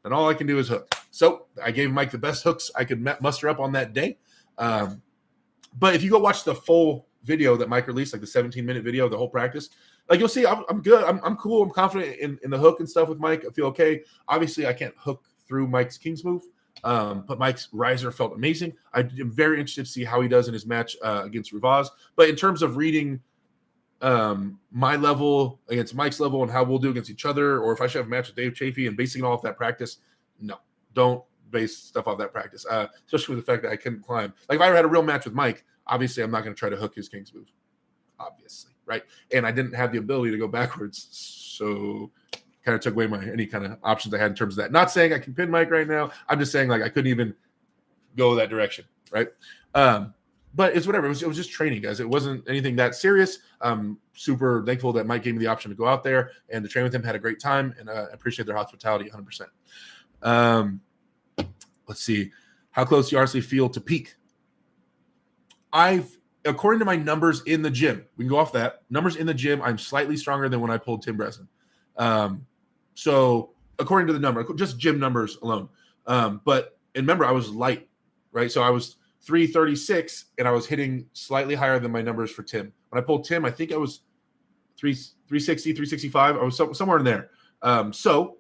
then all I can do is hook. So I gave Mike the best hooks I could muster up on that day. But if you go watch the full video that Mike released, like the 17-minute video of the whole practice, like you'll see I'm good. I'm cool. I'm confident in the hook and stuff with Mike. I feel okay. Obviously, I can't hook through Mike's King's move. But Mike's riser felt amazing. I'm very interested to see how he does in his match against Rivaz. But in terms of reading my level against Mike's level and how we'll do against each other, or if I should have a match with Dave Chafee and basing it all off that practice, no, don't base stuff off that practice, especially with the fact that I couldn't climb. Like if I ever had a real match with Mike, obviously I'm not going to try to hook his King's move, obviously, right? And I didn't have the ability to go backwards, so kind of took away any kind of options I had in terms of that. Not saying I can pin Mike right now. I'm just saying like I couldn't even go that direction, right? But it's whatever. It was just training, guys. It wasn't anything that serious. I'm super thankful that Mike gave me the option to go out there and to train with him. Had a great time, and I appreciate their hospitality 100%. Let's see. How close do you honestly feel to peak? According to my numbers in the gym, we can go off that. Numbers in the gym, I'm slightly stronger than when I pulled Tim Breslin. So according to the number, just gym numbers alone. But remember, I was light, right? So I was 336 and I was hitting slightly higher than my numbers for Tim. When I pulled Tim, I think I was 360, 365. I was somewhere in there. So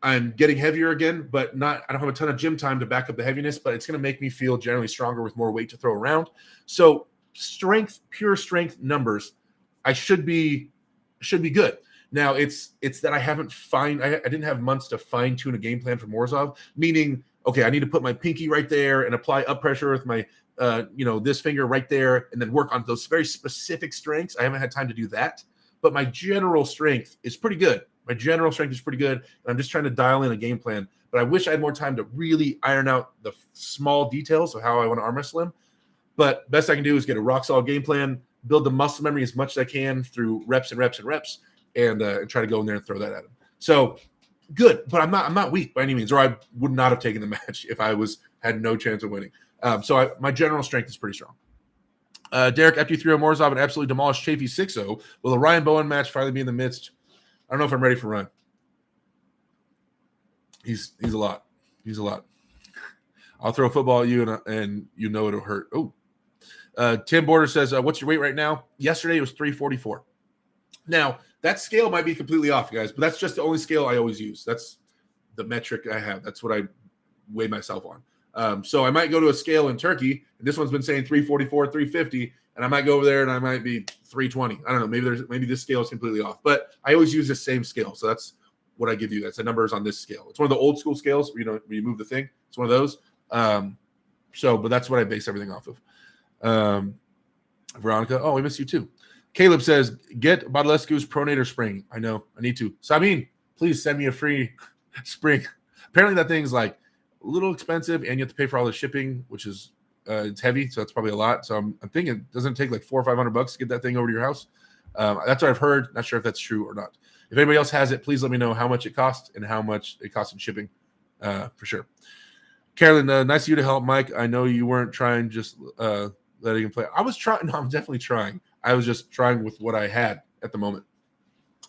I'm getting heavier again, but I don't have a ton of gym time to back up the heaviness, but it's going to make me feel generally stronger with more weight to throw around. So pure strength numbers, I should be good. Now it's that I didn't have months to fine tune a game plan for Morozov, meaning, okay, I need to put my pinky right there and apply up pressure with my, this finger right there, and then work on those very specific strengths. I haven't had time to do that, but my general strength is pretty good. And I'm just trying to dial in a game plan, but I wish I had more time to really iron out the small details of how I want to arm wrestle him. But best I can do is get a rock solid game plan, build the muscle memory as much as I can through reps and reps and reps, and try to go in there and throw that at him. So good, but I'm not weak by any means, or I would not have taken the match if I had no chance of winning. My general strength is pretty strong. Derek, after you 3-0 Morozov and absolutely demolished Chafee 6-0, will the Ryan Bowen match finally be in the midst? I don't know if I'm ready for Ryan. He's a lot. I'll throw a football at you and you know it'll hurt. Oh, Tim Border says, what's your weight right now? Yesterday it was 344. Now, that scale might be completely off, guys, but that's just the only scale I always use. That's the metric I have. That's what I weigh myself on. So I might go to a scale in Turkey, and this one's been saying 344, 350, and I might go over there and I might be 320. I don't know. Maybe this scale is completely off, but I always use the same scale. So that's what I give you. That's the numbers on this scale. It's one of the old school scales where you move the thing. It's one of those. But that's what I base everything off of. Veronica, oh, we miss you too. Caleb says, get Badalescu's Pronator Spring. I know, I need to. Sabine, please send me a free spring. Apparently that thing's like a little expensive, and you have to pay for all the shipping, which is it's heavy, so that's probably a lot. So I'm thinking it doesn't take like $400 or $500 to get that thing over to your house. That's what I've heard. Not sure if that's true or not. If anybody else has it, please let me know how much it costs and how much it costs in shipping, for sure. Carolyn, nice of you to help Mike. I know you weren't trying, just letting him play. I was trying. No, I'm definitely trying. I was just trying with what I had at the moment.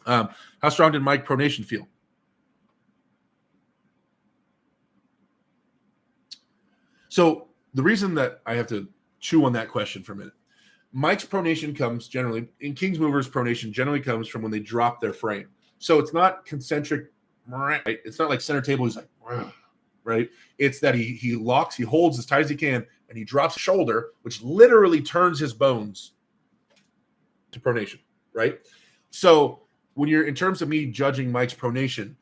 How strong did Mike pronation feel? So the reason that I have to chew on that question for a minute, Mike's pronation comes generally, in King's Movers, pronation generally comes from when they drop their frame. So it's not concentric, right? It's not like center table. He's like, right? It's that he locks, he holds as tight as he can, and he drops his shoulder, which literally turns his bones to pronation, right? So when you're, in terms of me judging Mike's pronation,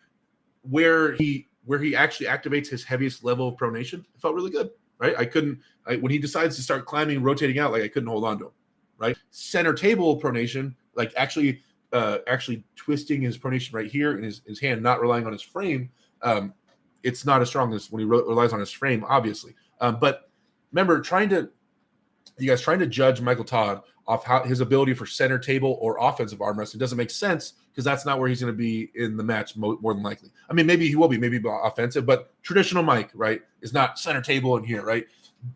where he actually activates his heaviest level of pronation, it felt really good, right? When he decides to start climbing, rotating out, like I couldn't hold on to him, right? Center table pronation, like actually twisting his pronation right here in his hand, not relying on his frame. It's not as strong as when he relies on his frame, obviously. But remember, you guys trying to judge Michael Todd off how his ability for center table or offensive arm wrestling doesn't make sense, because that's not where he's going to be in the match more than likely. I mean, maybe he will be, maybe offensive, but traditional Mike, right, is not center table in here, right?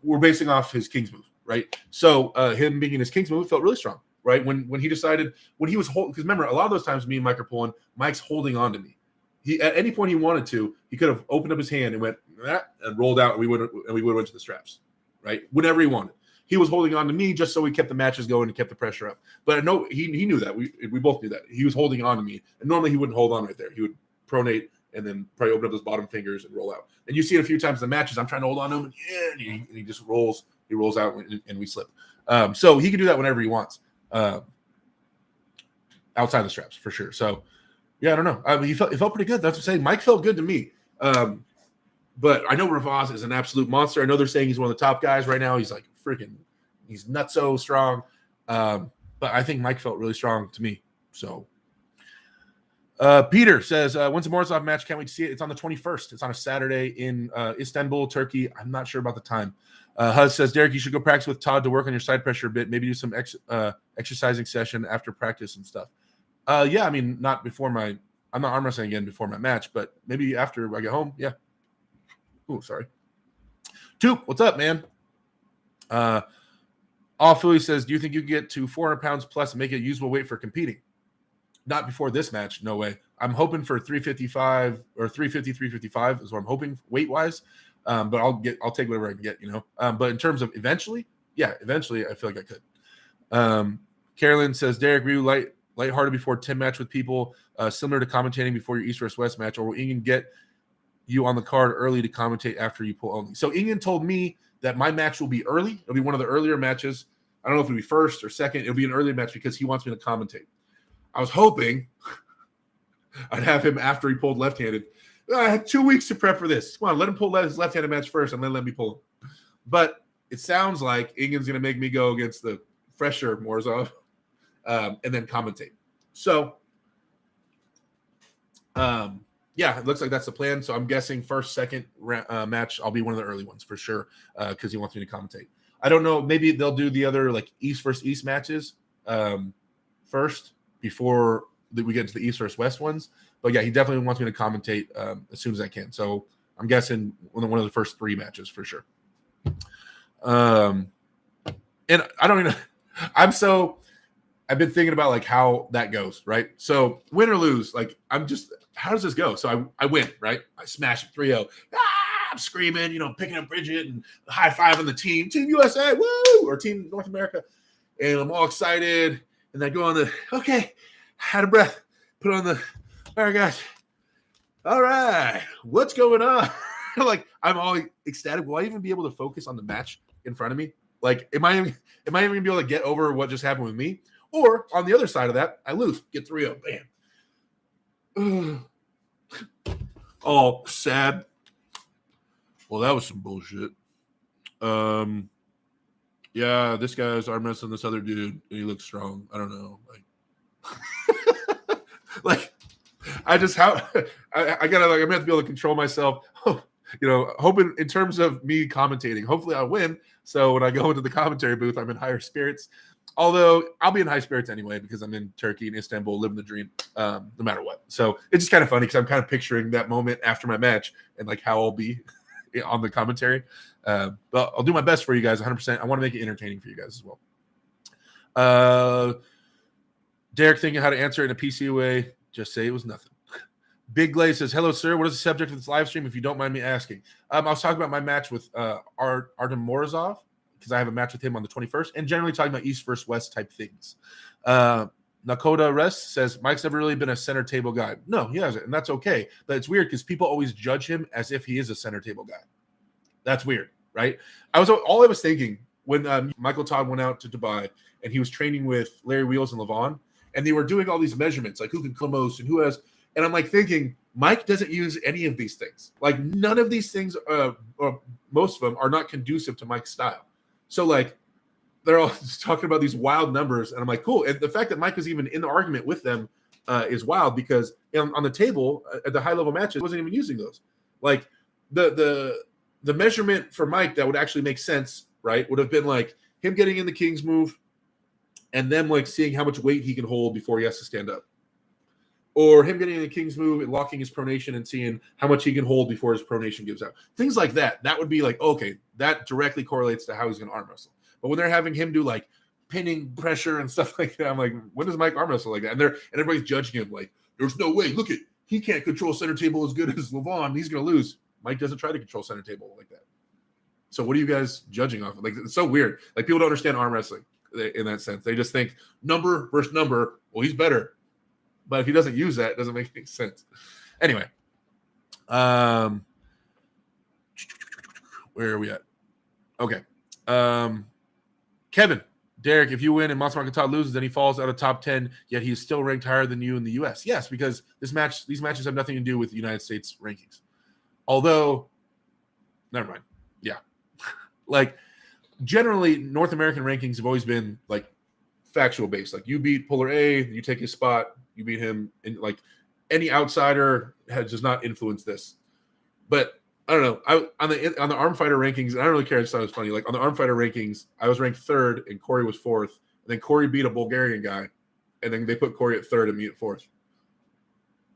We're basing off his King's move, right? So him being in his King's move felt really strong, right? When he decided, when he was holding, because remember, a lot of those times me and Mike are pulling, Mike's holding on to me. He, at any point he wanted to, he could have opened up his hand and went and rolled out, and we would have went to the straps, right? Whenever he wanted. He was holding on to me just so we kept the matches going and kept the pressure up. But no, he knew that. We both knew that. He was holding on to me. And normally he wouldn't hold on right there. He would pronate and then probably open up his bottom fingers and roll out. And you see it a few times in the matches. I'm trying to hold on to him, and he just rolls. He rolls out, and we slip. So he can do that whenever he wants, outside the straps, for sure. So, yeah, I don't know. It felt pretty good. That's what I'm saying. Mike felt good to me. But I know Ravaz is an absolute monster. I know they're saying he's one of the top guys right now. He's like he's nutso strong. But I think Mike felt really strong to me. So Peter says, when's the Morozov match? Can't wait to see it. It's on the 21st. It's on a Saturday in Istanbul, Turkey. I'm not sure about the time. Huz says, Derek, you should go practice with Todd to work on your side pressure a bit. Maybe do some exercising session after practice and stuff. Yeah, I mean, not before I'm not arm wrestling again before my match, but maybe after I get home. Yeah. Oh, sorry. Toop, what's up, man? All Philly says, do you think you can get to 400 pounds plus and make it usable weight for competing? Not before this match, no way. I'm hoping for 355 or 350, 355 is what I'm hoping weight-wise. But I'll take whatever I can get, But in terms of eventually I feel like I could. Carolyn says, Derek, were you lighthearted before 10 match with people, similar to commentating before your East vs. West match, or will Ingen get you on the card early to commentate after you pull only? So Ingen told me that my match will be early. It'll be one of the earlier matches. I don't know if it'll be first or second. It'll be an early match because he wants me to commentate. I was hoping I'd have him after he pulled left-handed. I had 2 weeks to prep for this. Come on, let him pull his left-handed match first and then let me pull him. But it sounds like Ingen's going to make me go against the fresher Morozov and then commentate. So, yeah, it looks like that's the plan. So I'm guessing first, second match, I'll be one of the early ones for sure because he wants me to commentate. I don't know. Maybe they'll do the other like East versus East matches first before we get to the East versus West ones. But yeah, he definitely wants me to commentate as soon as I can. So I'm guessing one of the first 3 matches for sure. And I don't even. I've been thinking about like how that goes, right? So win or lose, like how does this go? So I win, right? I smash it 3-0. I'm screaming, picking up Bridget and high five on the Team USA, woo, or Team North America. And I'm all excited. And I go on okay, had a breath, put on all right, guys. All right, what's going on? Like, I'm all ecstatic. Will I even be able to focus on the match in front of me? Like, am I even going to be able to get over what just happened with me? Or on the other side of that, I lose, get 3-0, bam. All sad. Well, that was some bullshit. Yeah, yeah, this guy's arm wrestling this other dude, and he looks strong. I don't know, like I just I gotta I'm gonna have to be able to control myself. Hoping in terms of me commentating, hopefully I win. So when I go into the commentary booth, I'm in higher spirits. Although I'll be in high spirits anyway because I'm in Turkey and Istanbul, living the dream, no matter what. So it's just kind of funny because I'm kind of picturing that moment after my match and like how I'll be on the commentary. But I'll do my best for you guys, 100%. I want to make it entertaining for you guys as well. Derek thinking how to answer it in a PC way. Just say it was nothing. Big Glaze says, hello, sir. What is the subject of this live stream, if you don't mind me asking? I was talking about my match with Artem Morozov, because I have a match with him on the 21st, and generally talking about East versus West type things. Nakoda Rest says, Mike's never really been a center table guy. No, he hasn't, and that's okay. But it's weird because people always judge him as if he is a center table guy. That's weird, right? All I was thinking when Michael Todd went out to Dubai, and he was training with Larry Wheels and Levan, and they were doing all these measurements, like who can kill most and who has – and I'm like thinking, Mike doesn't use any of these things. Like none of these things, or most of them, are not conducive to Mike's style. So like they're all just talking about these wild numbers, and I'm like, cool. And the fact that Mike was even in the argument with them is wild because on the table at the high level matches, wasn't even using those. Like the measurement for Mike that would actually make sense, right, would have been like him getting in the King's move, and them like seeing how much weight he can hold before he has to stand up. Or him getting in the King's move and locking his pronation and seeing how much he can hold before his pronation gives out. Things like that. That would be like, okay, that directly correlates to how he's going to arm wrestle. But when they're having him do like pinning pressure and stuff like that, I'm like, when does Mike arm wrestle like that? And everybody's judging him like, there's no way. Look at, he can't control center table as good as Levan. He's going to lose. Mike doesn't try to control center table like that. So what are you guys judging off of? Like, it's so weird. Like people don't understand arm wrestling in that sense. They just think number versus number. Well, he's better. But if he doesn't use that, it doesn't make any sense. Anyway, where are we at? Okay. Kevin, Derek, if you win and Michael Todd loses, then he falls out of top 10, yet he's still ranked higher than you in the U.S. Yes, because these matches have nothing to do with the United States rankings. Although, never mind. Yeah. Like, generally, North American rankings have always been, like, factual based. Like, you beat Polar A, you take his spot, you beat him, and like any outsider does not influence this. But I don't know. On the arm fighter rankings, and I don't really care. I just thought it was funny. Like on the arm fighter rankings, I was ranked 3rd, and Corey was 4th. And then Corey beat a Bulgarian guy, and then they put Corey at 3rd and me at 4th.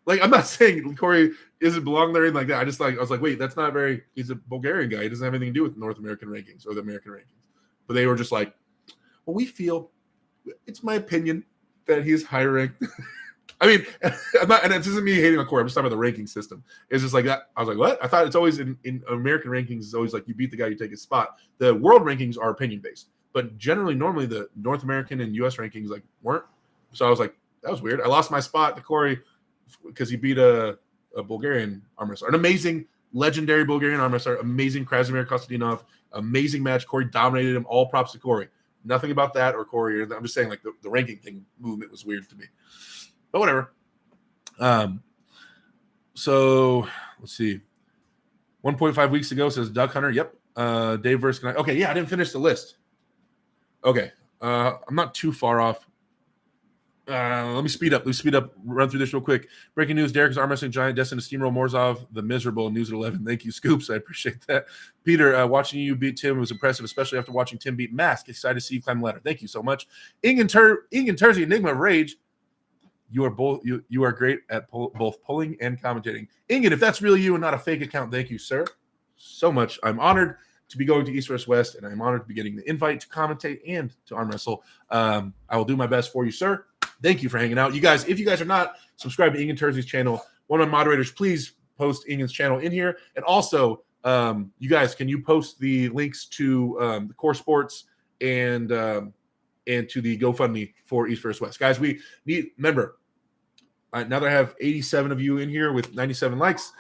Like I'm not saying Corey doesn't belong there, and like that. I was like, wait, that's not very. He's a Bulgarian guy. He doesn't have anything to do with North American rankings or the American rankings. But they were just like, well, we feel. It's my opinion that he's higher ranked. I mean, I'm not, and this isn't me hating on Corey. I'm just talking about the ranking system. It's just like that. I was like, what? I thought it's always in American rankings, it's always like you beat the guy, you take his spot. The world rankings are opinion based, but generally, normally the North American and US rankings like weren't. So I was like, that was weird. I lost my spot to Corey because he beat a Bulgarian arm wrestler, an amazing, legendary Bulgarian arm wrestler, amazing Krasimir Kostadinov, amazing match. Corey dominated him. All props to Corey. Nothing about that or Corey. I'm just saying like the ranking thing movement was weird to me. But whatever. So let's see. 1.5 weeks ago says Duck Hunter. Yep. Dave versus. Okay. Yeah, I didn't finish the list. Okay. I'm not too far off. Let me speed up. Run through this real quick. Breaking news: Derek is arm wrestling giant destined to steamroll Morzov, the miserable. News at 11. Thank you, Scoops. I appreciate that. Peter, watching you beat Tim was impressive, especially after watching Tim beat Mask. Excited to see you climb the ladder. Thank you so much. Ingen Terzi, Enigma of Rage. You are great at both pulling and commentating. Ingen, if that's really you and not a fake account, thank you, sir, so much. I'm honored to be going to East vs. West, and I'm honored to be getting the invite to commentate and to arm wrestle. I will do my best for you, sir. Thank you for hanging out. You guys, if you guys are not subscribed to Ingen Terzi's channel, one of my moderators, please post Ingen's channel in here. And also, you guys, can you post the links to the Core Sports and to the GoFundMe for East vs. West? Guys, we need, remember, now that I have 87 of you in here with 97 likes,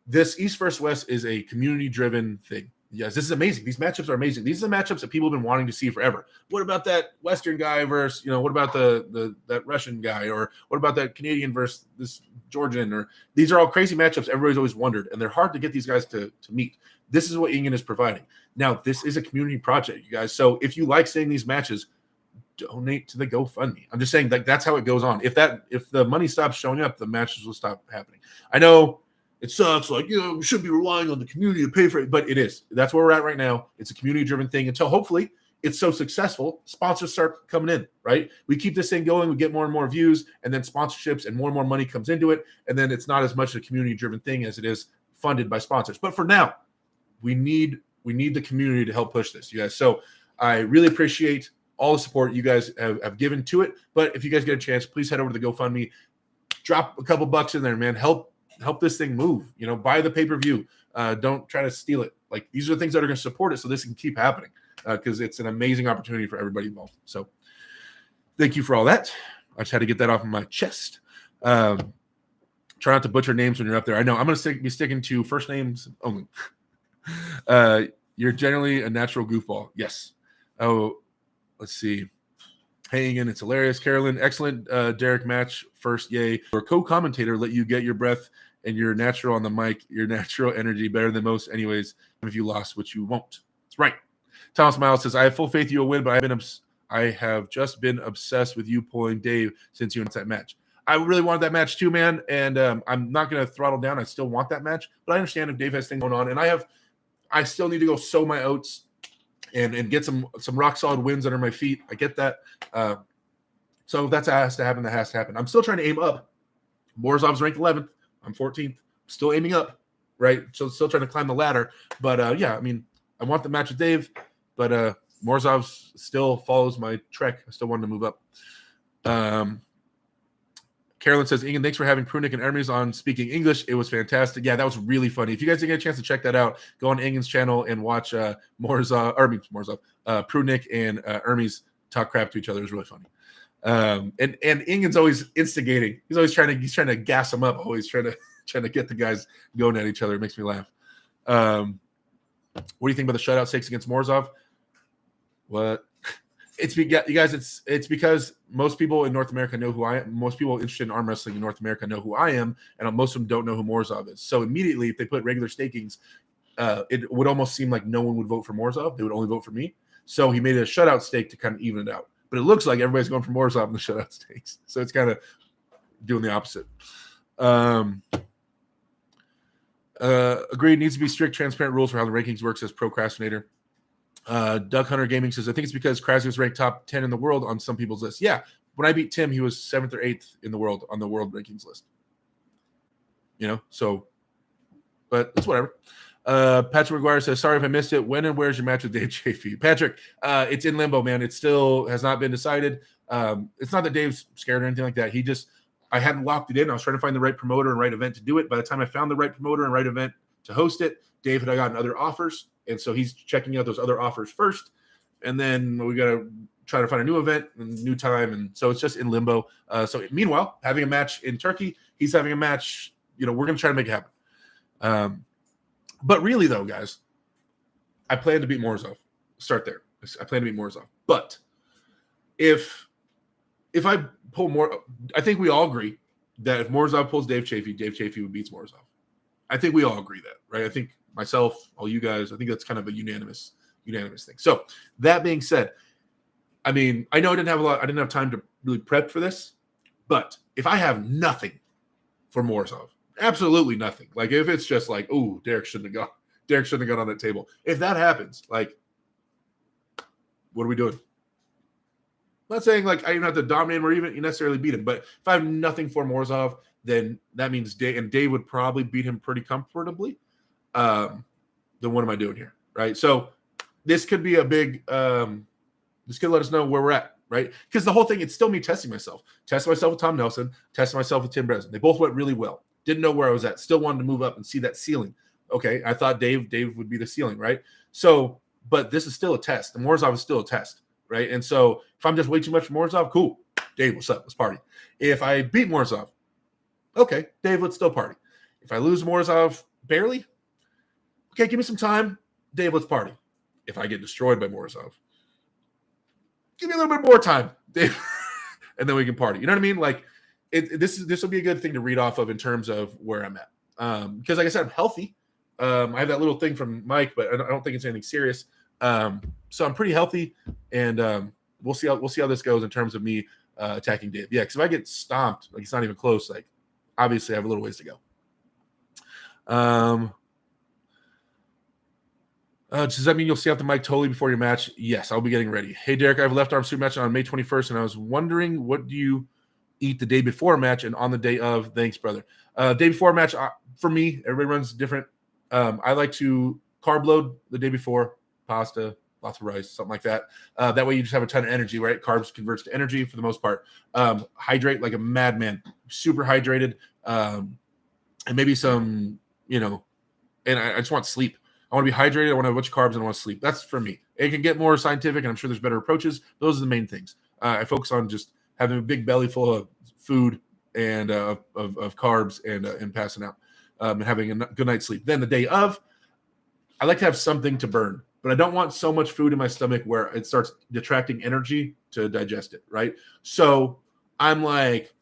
this East vs. West is a community-driven thing. Yes, this is amazing. These matchups are amazing. These are the matchups that people have been wanting to see forever. What about that Western guy versus, what about that Russian guy, or what about that Canadian versus this Georgian? Or these are all crazy matchups everybody's always wondered, and they're hard to get these guys to meet. This is what Ingen is providing. Now, this is a community project, you guys. So if you like seeing these matches, donate to the GoFundMe. I'm just saying, like, that's how it goes on. If the money stops showing up, the matches will stop happening. I know it sucks, like, we should be relying on the community to pay for it, but it is. That's where we're at right now. It's a community-driven thing until hopefully it's so successful, sponsors start coming in, right? We keep this thing going, we get more and more views, and then sponsorships and more money comes into it, and then it's not as much a community-driven thing as it is funded by sponsors. But for now, we need the community to help push this, you guys. So I really appreciate all the support you guys have given to it. But if you guys get a chance, please head over to the GoFundMe, drop a couple bucks in there, man. Help this thing move. Buy the pay-per-view. Don't try to steal it. Like, these are the things that are going to support it so this can keep happening, because it's an amazing opportunity for everybody involved. So thank you for all that. I just had to get that off of my chest. Try not to butcher names when you're up there. I know I'm going to be sticking to first names only. You're generally a natural goofball. Yes. Oh, let's see. Hey, Ingen, it's hilarious. Carolyn, excellent Derek match. First, yay. Your co-commentator let you get your breath and you're natural on the mic. Your natural energy better than most anyways. If you lost, which you won't. That's right. Thomas Miles says, I have full faith you'll win, but I have just been obsessed with you pulling Dave since you announced that match. I really wanted that match too, man, and I'm not going to throttle down. I still want that match, but I understand if Dave has things going on, and I still need to go sow my oats and get some rock solid wins under my feet. I get that. So if that has to happen, that has to happen. I'm still trying to aim up. Morozov's ranked 11th. I'm 14th. Still aiming up, right? So still trying to climb the ladder. But yeah, I mean, I want the match with Dave, but Morozov still follows my trek. I still want to move up. Carolyn says, Ingen, thanks for having Prunick and Hermes on speaking English. It was fantastic. Yeah, that was really funny. If you guys didn't get a chance to check that out, go on Ingen's channel and watch Prunick and Hermes talk crap to each other. It was really funny. And Ingen's always instigating. He's always trying to gas them up, always trying to get the guys going at each other. It makes me laugh. What do you think about the shutout stakes against Morozov? What? You guys, it's because most people in North America know who I am. Most people interested in arm wrestling in North America know who I am, and most of them don't know who Morozov is. So immediately, if they put regular stakings, it would almost seem like no one would vote for Morozov. They would only vote for me. So he made a shutout stake to kind of even it out. But it looks like everybody's going for Morozov in the shutout stakes. So it's kind of doing the opposite. Agreed. Needs to be strict, transparent rules for how the rankings works as procrastinator. Doug Hunter Gaming says, I think it's because Krasny was ranked top 10 in the world on some people's list. Yeah, when I beat Tim, he was 7th or 8th in the world on the world rankings list. So, but it's whatever. Patrick McGuire says, sorry if I missed it. When and where's your match with Dave Chafee? Patrick, it's in limbo, man. It still has not been decided. It's not that Dave's scared or anything like that. I hadn't locked it in. I was trying to find the right promoter and right event to do it. By the time I found the right promoter and right event to host it, Dave had gotten other offers. And so he's checking out those other offers first. And then we got to try to find a new event and new time. And so it's just in limbo. So meanwhile, having a match in Turkey, he's having a match. We're going to try to make it happen. But really, though, guys, I plan to beat Morozov. Start there. I plan to beat Morozov. But if I pull more, I think we all agree that if Morozov pulls Dave Chafee would beat Morozov. I think we all agree that, right? I think myself, all you guys, I think that's kind of a unanimous thing. So that being said, I mean, I know I didn't have time to really prep for this, but if I have nothing for Morozov, absolutely nothing. Like if it's just like, oh, Derek shouldn't have gone on that table. If that happens, like, what are we doing? I'm not saying like I even have to dominate him or even necessarily beat him, but if I have nothing for Morozov, then that means Dave would probably beat him pretty comfortably. Then what am I doing here, right? So this could be a big. This could let us know where we're at, right? Because the whole thing, it's still me testing myself with Tom Nelson, testing myself with Tim Breslin. They both went really well. Didn't know where I was at. Still wanted to move up and see that ceiling. Okay, I thought Dave would be the ceiling, right? So, but this is still a test. The Morozov is still a test, right? And so if I'm just way too much for Morozov, cool. Dave, what's up? Let's party. If I beat Morozov, okay, Dave, let's still party. If I lose Morozov barely, okay, give me some time. Dave, let's party. If I get destroyed by Morozov, give me a little bit more time, Dave, and then we can party. You know what I mean? Like, this will be a good thing to read off of in terms of where I'm at. Because, like I said, I'm healthy. I have that little thing from Mike, but I don't think it's anything serious. So I'm pretty healthy, and we'll see how this goes in terms of me attacking Dave. Yeah, because if I get stomped, like it's not even close. Like, obviously, I have a little ways to go. Does that mean you'll see out the mic totally before your match? Yes, I'll be getting ready. Hey, Derek, I have a left arm super match on May 21st, and I was wondering, what do you eat the day before a match and on the day of? Thanks, brother. Day before a match, for me, everybody runs different. I like to carb load the day before, pasta, lots of rice, something like that. That way you just have a ton of energy, right? Carbs converts to energy for the most part. Hydrate like a madman, super hydrated, and maybe some, and I just want sleep. I want to be hydrated. I want to have a bunch of carbs, and I want to sleep. That's for me. It can get more scientific, and I'm sure there's better approaches. Those are the main things. I focus on just having a big belly full of food and of carbs and passing out and having a good night's sleep. Then the day of, I like to have something to burn, but I don't want so much food in my stomach where it starts detracting energy to digest it, right? So I'm like,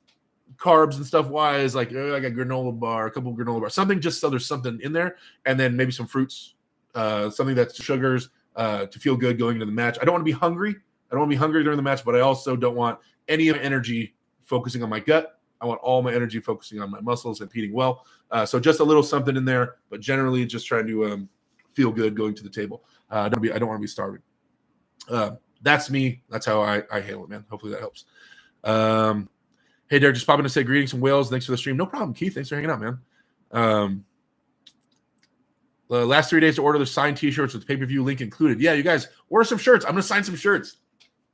carbs and stuff wise, like I got granola bar, a couple of granola bars, something just so there's something in there, and then maybe some fruits, something that's sugars to feel good going into the match. I don't want to be hungry. I don't want to be hungry during the match, but I also don't want any of my energy focusing on my gut. I want all my energy focusing on my muscles and eating well. So just a little something in there, but generally just trying to feel good going to the table. I don't want to be starving. That's me. That's how I handle it, man. Hopefully that helps. Hey, Derek, just popping to say greetings from Wales. Thanks for the stream. No problem, Keith. Thanks for hanging out, man. The last 3 days to order the signed T-shirts with pay-per-view link included. Yeah, you guys, order some shirts. I'm going to sign some shirts.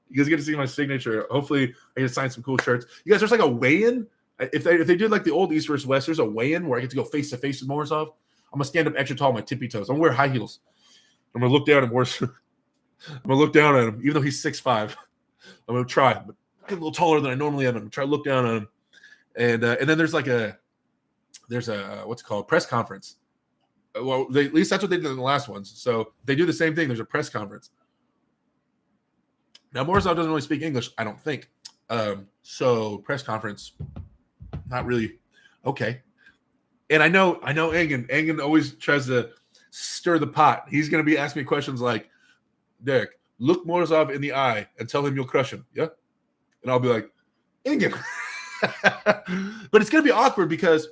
You guys get to see my signature. Hopefully, I get to sign some cool shirts. You guys, there's like a weigh-in. If they did like the old East versus West, there's a weigh-in where I get to go face-to-face with Morozov. I'm going to stand up extra tall on my tippy toes. I'm going to wear high heels. I'm going to look down and I'm going to look down at him, even though he's 6'5". I'm going to try, but get a little taller than I normally am. I'm going to try to look down on him. And then there's a what's it called, press conference. Well, at least that's what they did in the last ones. So they do the same thing. There's a press conference. Now, Morozov doesn't really speak English, I don't think. So press conference, not really. Okay. And I know Engen always tries to stir the pot. He's going to be asking me questions like, Derek, look Morozov in the eye and tell him you'll crush him. Yeah. And I'll be like, Engen. But it's going to be awkward because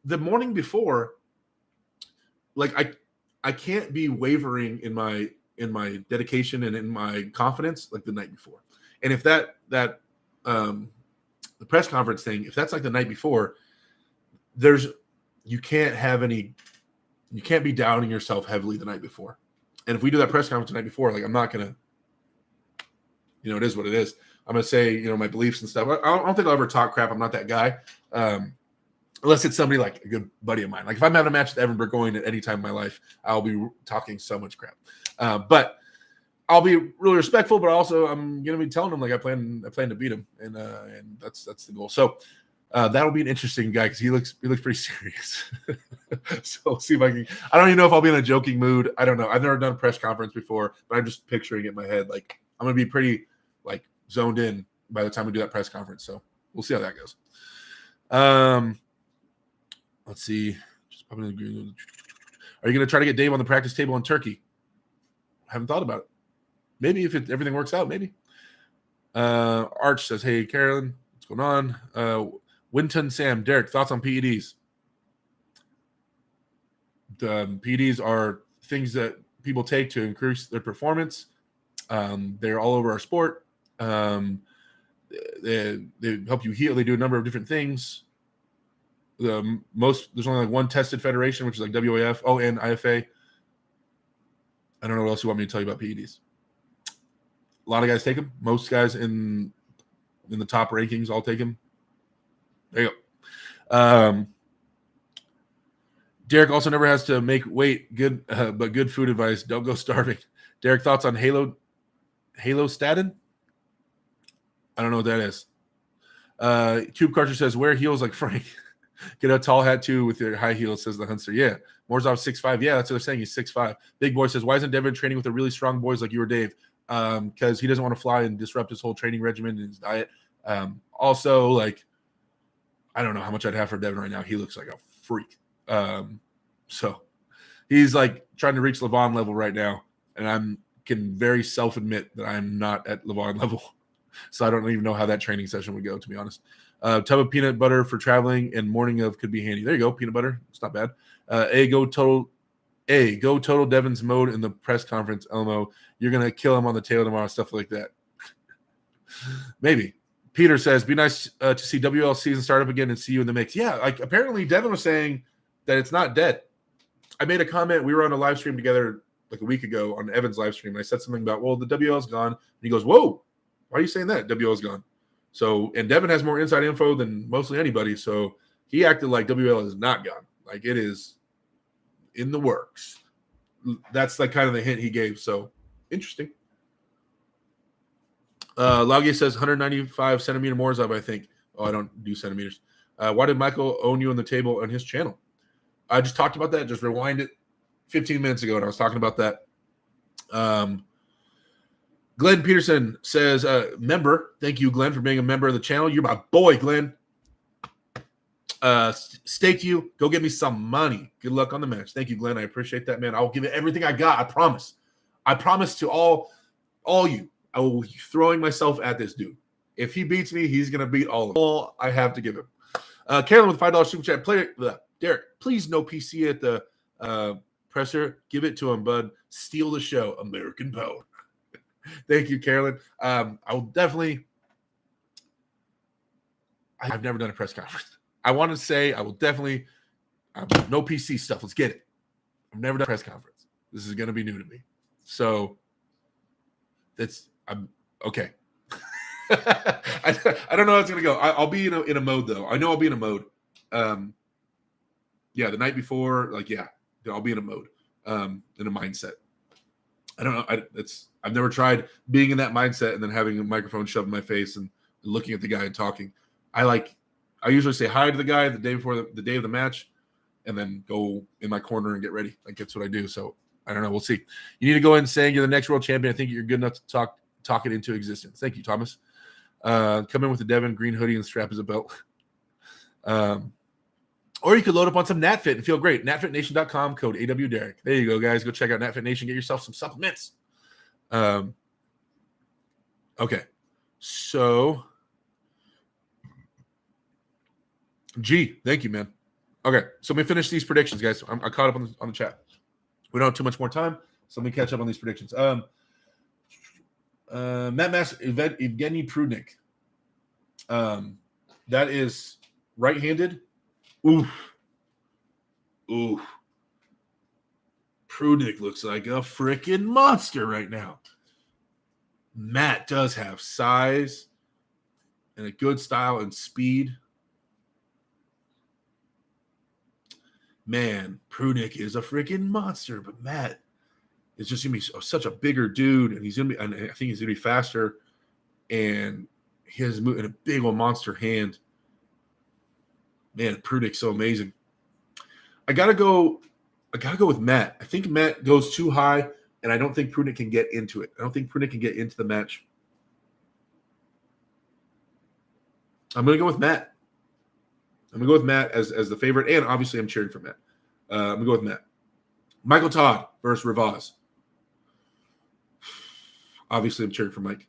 the morning before, like I can't be wavering in my dedication and in my confidence like the night before. And if that the press conference thing, if that's like the night before, you can't be doubting yourself heavily the night before. And if we do that press conference the night before, like I'm not gonna, it is what it is. I'm gonna say, my beliefs and stuff. I don't think I'll ever talk crap. I'm not that guy. Unless it's somebody like a good buddy of mine. Like if I'm having a match with Evan Burgoyne at any time in my life, I'll be talking so much crap. But I'll be really respectful, but also I'm gonna be telling him like I plan to beat him, and that's the goal. So that'll be an interesting guy because he looks pretty serious. So we'll see if I can. I don't even know if I'll be in a joking mood. I don't know. I've never done a press conference before, but I'm just picturing it in my head. Like I'm gonna be pretty like zoned in by the time we do that press conference. So we'll see how that goes. Let's see. Are you going to try to get Dave on the practice table in Turkey? I haven't thought about it. Maybe if everything works out, maybe. Arch says, hey, Carolyn, what's going on? Winton Sam, Derek, thoughts on PEDs? PEDs are things that people take to increase their performance. They're all over our sport. They help you heal. They do a number of different things. There's only like one tested federation, which is like WAF, and IFA. I don't know what else you want me to tell you about PEDs. A lot of guys take them. Most guys in the top rankings all take them. There you go. Derek also never has to make weight. Good, but good food advice. Don't go starving. Derek, thoughts on Halo statin? I don't know what that is. Tube Carter says, wear heels like Frank. Get a tall hat too with your high heels, says the Hunter. Yeah. Morzov 6'5". Yeah, that's what they're saying. He's 6'5". Big Boy says, why isn't Devon training with the really strong boys like you or Dave? Because he doesn't want to fly and disrupt his whole training regimen and his diet. Also, like, I don't know how much I'd have for Devon right now. He looks like a freak. So he's like trying to reach Levan level right now. And I can very self-admit that I'm not at Levan level. So I don't even know how that training session would go, to be honest. Tub of peanut butter for traveling and morning of could be handy. There you go, peanut butter. It's not bad. Go total Devon's mode in the press conference, Elmo. You're going to kill him on the tail tomorrow, stuff like that. Maybe. Peter says, be nice to see WL season start up again and see you in the mix. Yeah, like apparently Devon was saying that it's not dead. I made a comment. We were on a live stream together like a week ago on Evan's live stream. And I said something about, well, the WL's gone. And he goes, whoa, why are you saying that? WL's gone. So, and Devon has more inside info than mostly anybody. So he acted like WL is not gone. Like it is in the works. That's like kind of the hint he gave. So interesting. Lagie says 195 centimeter Morzov, I think. Oh, I don't do centimeters. Why did Michael own you on the table on his channel? I just talked about that. Just rewind it 15 minutes ago, and I was talking about that. Glenn Peterson says, member. Thank you, Glenn, for being a member of the channel. You're my boy, Glenn. Stake you. Go get me some money. Good luck on the match. Thank you, Glenn. I appreciate that, man. I'll give it everything I got. I promise. I promise to all you. I will be throwing myself at this dude. If he beats me, he's going to beat all I have to give him. Carolyn with $5 super chat. Derek, please no PC at the presser. Give it to him, bud. Steal the show. American Power. Thank you, Carolyn. I will definitely. I've never done a press conference. I want to say I will definitely. No PC stuff. Let's get it. I've never done a press conference. This is going to be new to me. So I'm okay. I don't know how it's going to go. I'll be in a mode, though. I know I'll be in a mode. Yeah, the night before, like, yeah, I'll be in a mode, in a mindset. I don't know. I've never tried being in that mindset and then having a microphone shoved in my face and looking at the guy and talking. I usually say hi to the guy the day before the day of the match and then go in my corner and get ready. Like, that's what I do. So I don't know. We'll see. You need to go in saying you're the next world champion. I think you're good enough to talk it into existence. Thank you, Thomas. Come in with the Devon green hoodie and strap as a belt. Or you could load up on some NatFit and feel great. NatFitNation.com, code AWDerek. There you go, guys. Go check out NatFit Nation. Get yourself some supplements. Okay. So, thank you, man. Okay, so let me finish these predictions, guys. I caught up on the chat. We don't have too much more time, so let me catch up on these predictions. Matt Mass, Evgeny Prudnik. That is right-handed. Oof. Prudnik looks like a freaking monster right now. Matt does have size and a good style and speed. Man, Prudnik is a freaking monster, but Matt is just going to be such a bigger dude, and I think he's going to be faster, and he has a big old monster hand. Man, Prudnik's so amazing. I gotta go with Matt. I think Matt goes too high, and I don't think Prudnik can get into it. I don't think Prudnik can get into the match. I'm gonna go with Matt. I'm gonna go with Matt as the favorite, and obviously I'm cheering for Matt. I'm gonna go with Matt. Michael Todd versus Ravaz. Obviously, I'm cheering for Mike.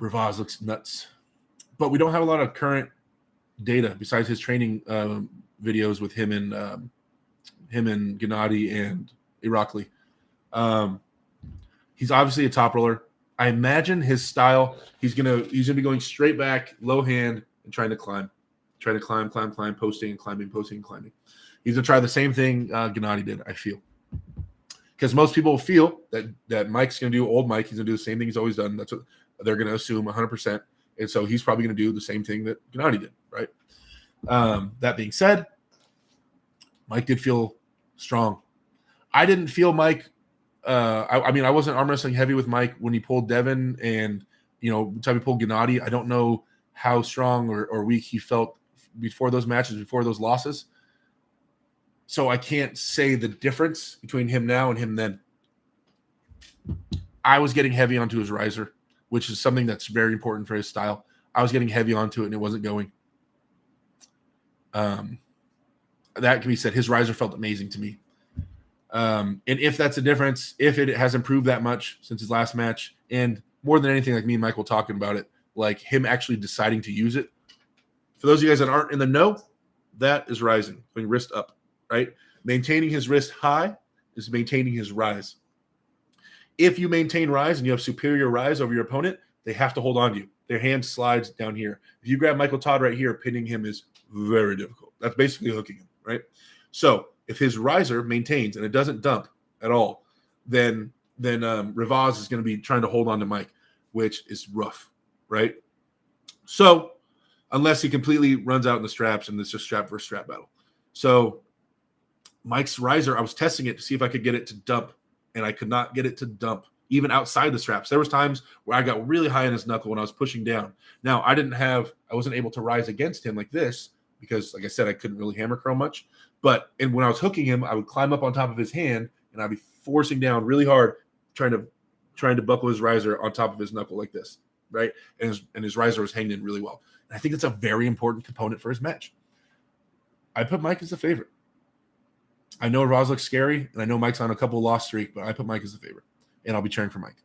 Ravaz looks nuts. But we don't have a lot of current data besides his training videos with him and Gennady and Irakli. He's obviously a top roller. I imagine his style, he's gonna be going straight back, low hand, and trying to climb, posting and climbing, posting and climbing. He's gonna try the same thing Gennady did, I feel. Because most people feel that Mike's gonna do old Mike, he's gonna do the same thing he's always done. That's what they're gonna assume 100%. And so he's probably gonna do the same thing that Gennady did, right? That being said, Mike did feel strong. I didn't feel Mike. I mean, I wasn't arm wrestling heavy with Mike when he pulled Devon and time he pulled Gennady, I don't know how strong or weak he felt before those matches, before those losses. So I can't say the difference between him now and him then. I was getting heavy onto his riser, which is something that's very important for his style. I was getting heavy onto it, and it wasn't going. That can be said. His riser felt amazing to me. And if that's a difference, if it has improved that much since his last match, and more than anything, like me and Michael talking about it, like him actually deciding to use it. For those of you guys that aren't in the know, that is rising, putting wrist up, right? Maintaining his wrist high is maintaining his rise. If you maintain rise and you have superior rise over your opponent, they have to hold on to you. Their hand slides down here. If you grab Michael Todd right here, pinning him is very difficult. That's basically hooking him, right? So if his riser maintains and it doesn't dump at all, then Rivaz is going to be trying to hold on to Mike, which is rough, right? So unless he completely runs out in the straps and it's just strap versus strap battle. So Mike's riser, I was testing it to see if I could get it to dump, and I could not get it to dump even outside the straps. There was times where I got really high in his knuckle when I was pushing down. Now, I wasn't able to rise against him like this because, like I said, I couldn't really hammer curl much. But when I was hooking him, I would climb up on top of his hand, and I'd be forcing down really hard, trying to buckle his riser on top of his knuckle like this, right? And his riser was hanging in really well. And I think it's a very important component for his match. I put Mike as a favorite. I know Roz looks scary, and I know Mike's on a couple loss streak, but I put Mike as a favorite, and I'll be cheering for Mike.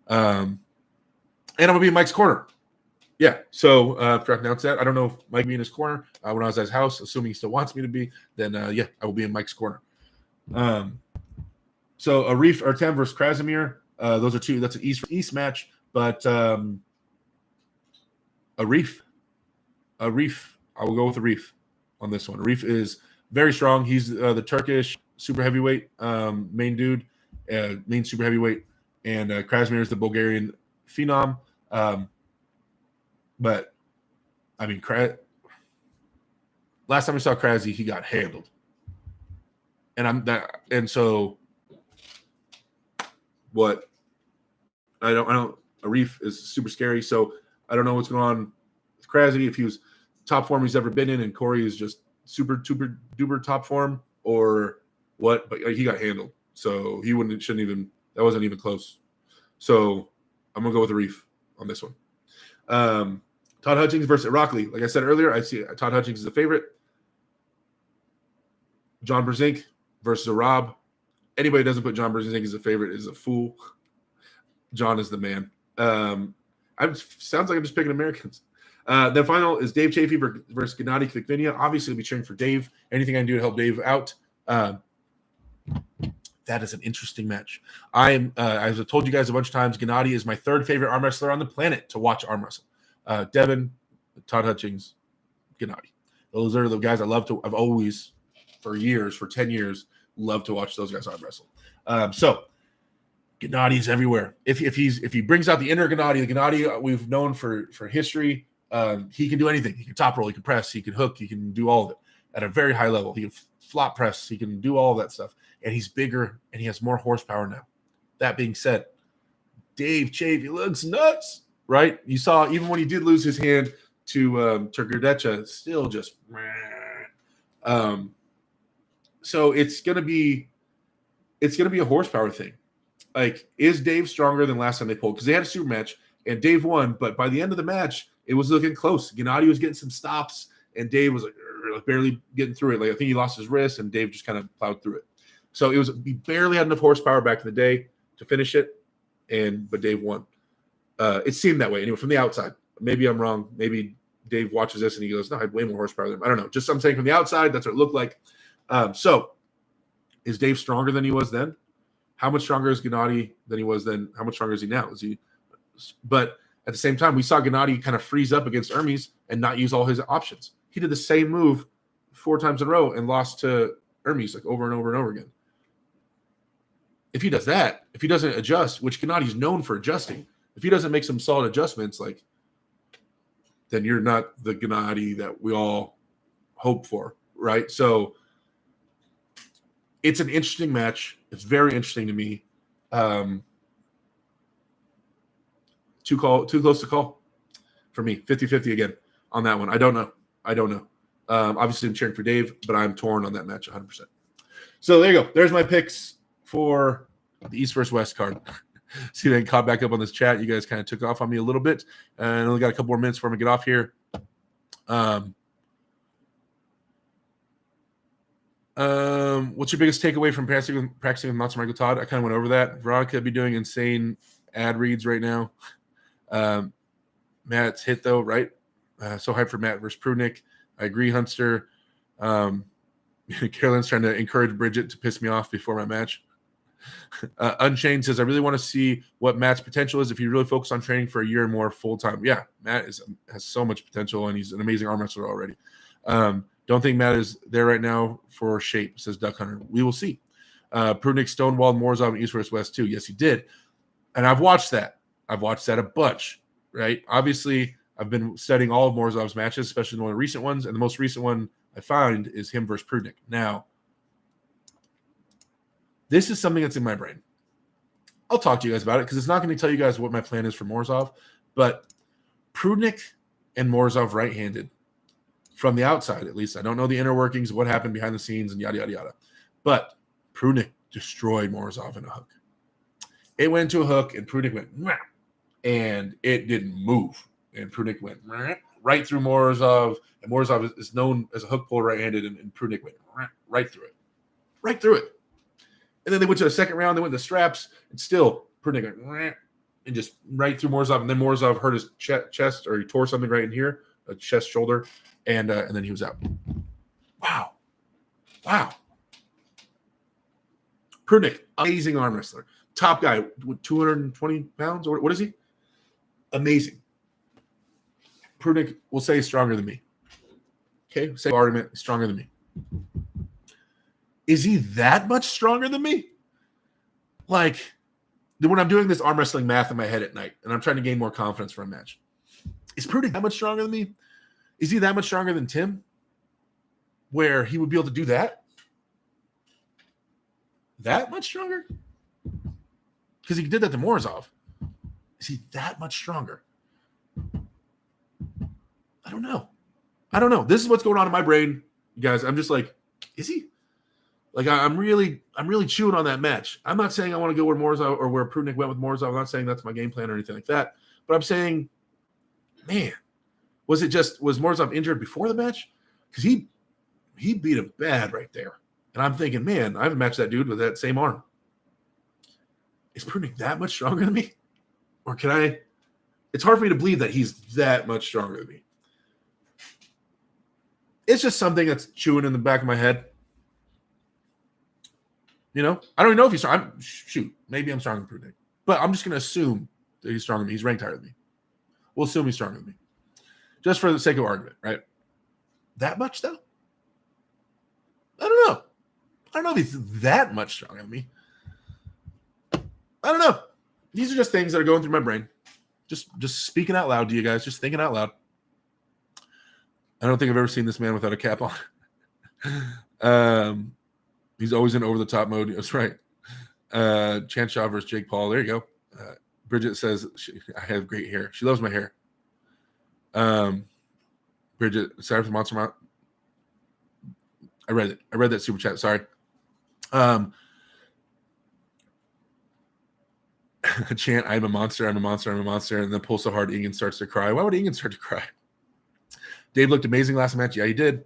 And I'm going to be in Mike's corner. Yeah, so forgot to announce that. I don't know if Mike be in his corner when I was at his house, assuming he still wants me to be, then I will be in Mike's corner. So Arif Artem versus Krasimir, those are two. That's an East match, but Arif, I will go with Arif on this one. Arif is very strong. He's the Turkish super heavyweight main dude, main super heavyweight, and Krasimir is the Bulgarian phenom. But I mean, last time we saw Krasi, he got handled, and so what? I don't. Arif is super scary, so I don't know what's going on with Krasi. If he was top form he's ever been in, and Corey is just super duper top form, or what? But he got handled, so shouldn't even. That wasn't even close. So I'm gonna go with Arif on this one. Todd Hutchings versus Irakli. Like I said earlier, I see Todd Hutchings as a favorite. John Brzenk versus Arab. Anybody who doesn't put John Brzenk as a favorite is a fool. John is the man. Sounds like I'm just picking Americans. The final is Dave Chafee versus Gennady Kvikvinia. Obviously, I'll be cheering for Dave. Anything I can do to help Dave out. That is an interesting match. As I've told you guys a bunch of times, Gennady is my third favorite arm wrestler on the planet to watch arm wrestle. Devon, Todd Hutchings, Gennady. Those are the guys I've always, for 10 years, loved to watch those guys arm wrestle. So Gennady is everywhere. If he brings out the inner Gennady, the Gennady we've known for history, he can do anything. He can top roll, he can press, he can hook, he can do all of it at a very high level. He can flop press, he can do all of that stuff. And he's bigger and he has more horsepower now. That being said, Dave Chafee looks nuts, right? You saw even when he did lose his hand to Gurdecha, still just so it's gonna be a horsepower thing. Like, is Dave stronger than last time they pulled? Because they had a super match and Dave won, but by the end of the match, it was looking close. Gennady was getting some stops, and Dave was like barely getting through it. Like, I think he lost his wrist, and Dave just kind of plowed through it. So he barely had enough horsepower back in the day to finish it, but Dave won. It seemed that way anyway from the outside. Maybe I'm wrong. Maybe Dave watches this and he goes, "No, I had way more horsepower than him." I don't know. Just I'm saying from the outside, that's what it looked like. So is Dave stronger than he was then? How much stronger is Gennady than he was then? How much stronger is he now? But at the same time, we saw Gennady kind of freeze up against Hermes and not use all his options. He did the same move 4 times in a row and lost to Hermes like over and over and over again. If he does that, if he doesn't adjust, which Gennady's known for adjusting, if he doesn't make some solid adjustments, then you're not the Gennady that we all hope for, right? So it's an interesting match. It's very interesting to me. too close to call for me. 50-50 again on that one. I don't know. Obviously, I'm cheering for Dave, but I'm torn on that match 100%. So there you go. There's my picks for the East versus West card. See, they caught back up on this chat. You guys kind of took off on me a little bit. And I only got a couple more minutes before I get off here. What's your biggest takeaway from practicing with Monster Michael Todd? I kind of went over that. Veronica would be doing insane ad reads right now. Matt's hit, though, right? So hyped for Matt versus Prudnick. I agree, Hunster. Carolyn's trying to encourage Bridget to piss me off before my match. Unchained says, I really want to see what Matt's potential is if you really focus on training for a year or more full-time. Yeah, Matt has so much potential, and he's an amazing arm wrestler already. Don't think Matt is there right now for shape, says Duck Hunter. We will see. Prudnick stonewalled Morozov in East vs. West, too. Yes, he did. And I've watched that. I've watched that a bunch, right? Obviously, I've been studying all of Morozov's matches, especially the more recent ones, and the most recent one I find is him versus Prudnick. Now, this is something that's in my brain. I'll talk to you guys about it because it's not going to tell you guys what my plan is for Morozov, but Prudnick and Morozov right-handed, from the outside at least. I don't know the inner workings of what happened behind the scenes and yada, yada, yada. But Prudnick destroyed Morozov in a hook. It went to a hook, and Prudnick went, and it didn't move. And Prudnick went right through Morozov, and Morozov is known as a hook puller right-handed, and Prudnick went right through it. Right through it. And then they went to the second round, they went to the straps, and still Prudnick went and just right through Morozov, and then Morozov hurt his chest, or he tore something right in here, a chest, shoulder, and then he was out. Wow. Prudnick, amazing arm wrestler. Top guy with 220 pounds, or what is he? Amazing. Prudnick will say he's stronger than me. Okay, say argument, he's stronger than me. Is he that much stronger than me? Like, when I'm doing this arm wrestling math in my head at night, and I'm trying to gain more confidence for a match, is Prudnick that much stronger than me? Is he that much stronger than Tim? Where he would be able to do that? That much stronger? Because he did that to Morozov. Is he that much stronger? I don't know. This is what's going on in my brain, you guys. I'm just like, is he? Like, I'm really chewing on that match. I'm not saying I want to go where Morozov or where Prudnick went with Morozov. I'm not saying that's my game plan or anything like that. But I'm saying, man, was Morozov injured before the match? Because he beat him bad right there. And I'm thinking, man, I haven't matched that dude with that same arm. Is Prudnick that much stronger than me? Or can I? It's hard for me to believe that he's that much stronger than me. It's just something that's chewing in the back of my head. You know, I don't even know if he's strong. Maybe I'm stronger than Prudnick. But I'm just going to assume that he's stronger than me. He's ranked higher than me. We'll assume he's stronger than me. Just for the sake of argument, right? That much, though? I don't know. I don't know if he's that much stronger than me. I don't know. These are just things that are going through my brain. Just speaking out loud to you guys. Just thinking out loud. I don't think I've ever seen this man without a cap on. He's always in over-the-top mode. That's right. Chance Shaw versus Jake Paul. There you go. Bridget says, I have great hair. She loves my hair. Bridget, sorry for the Monster Mount. I read it. I read that super chat. Sorry. Chant, I'm a monster. I'm a monster. I'm a monster. And then pull so hard, Ingen starts to cry. Why would Ingen start to cry? Dave looked amazing last match. Yeah, he did.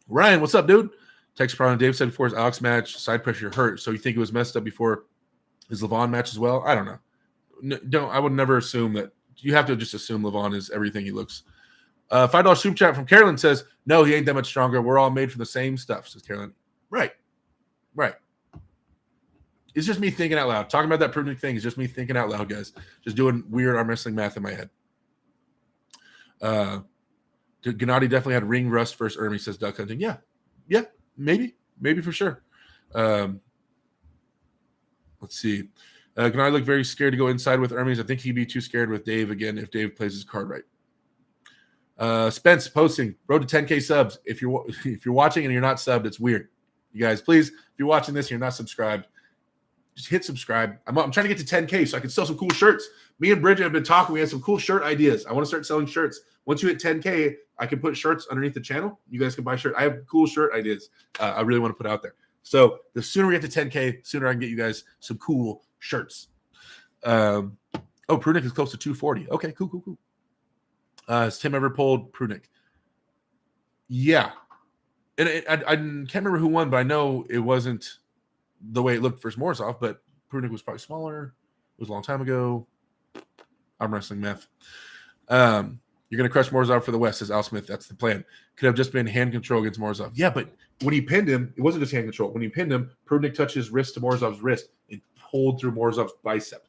Ryan, what's up, dude? Text Brown. Dave said before his Alex match, side pressure hurt. So you think it was messed up before his Levan match as well? I don't know. I would never assume that. You have to just assume Levan is everything he looks. $5 super chat from Carolyn says, no, he ain't that much stronger. We're all made from the same stuff, says Carolyn. Right. It's just me thinking out loud. Talking about that Prudnick thing is just me thinking out loud, guys. Just doing weird arm wrestling math in my head. Gennady definitely had ring rust versus Ermi, says Duck Hunting. Yeah, maybe for sure. Let's see. Gennady looked very scared to go inside with Ermi. I think he'd be too scared with Dave again if Dave plays his card right. Spence posting, road to 10K subs. If you're watching and you're not subbed, it's weird. You guys, please, if you're watching this and you're not subscribed, just hit subscribe. I'm trying to get to 10K so I can sell some cool shirts. Me and Bridget have been talking. We had some cool shirt ideas. I want to start selling shirts. Once you hit 10K, I can put shirts underneath the channel. You guys can buy shirts. I have cool shirt ideas I really want to put out there. So the sooner we get to 10K, sooner I can get you guys some cool shirts. Prunick is close to 240. Okay, cool. Has Tim ever pulled Prunick? Yeah. And I can't remember who won, but I know it wasn't the way it looked for Morozov, but Prunick was probably smaller. It was a long time ago. I'm wrestling math. You're going to crush Morozov for the West, says Al Smith. That's the plan. Could have just been hand control against Morozov. Yeah, but when he pinned him, it wasn't just hand control. When he pinned him, Prunick touched his wrist to Morozov's wrist and pulled through Morozov's bicep.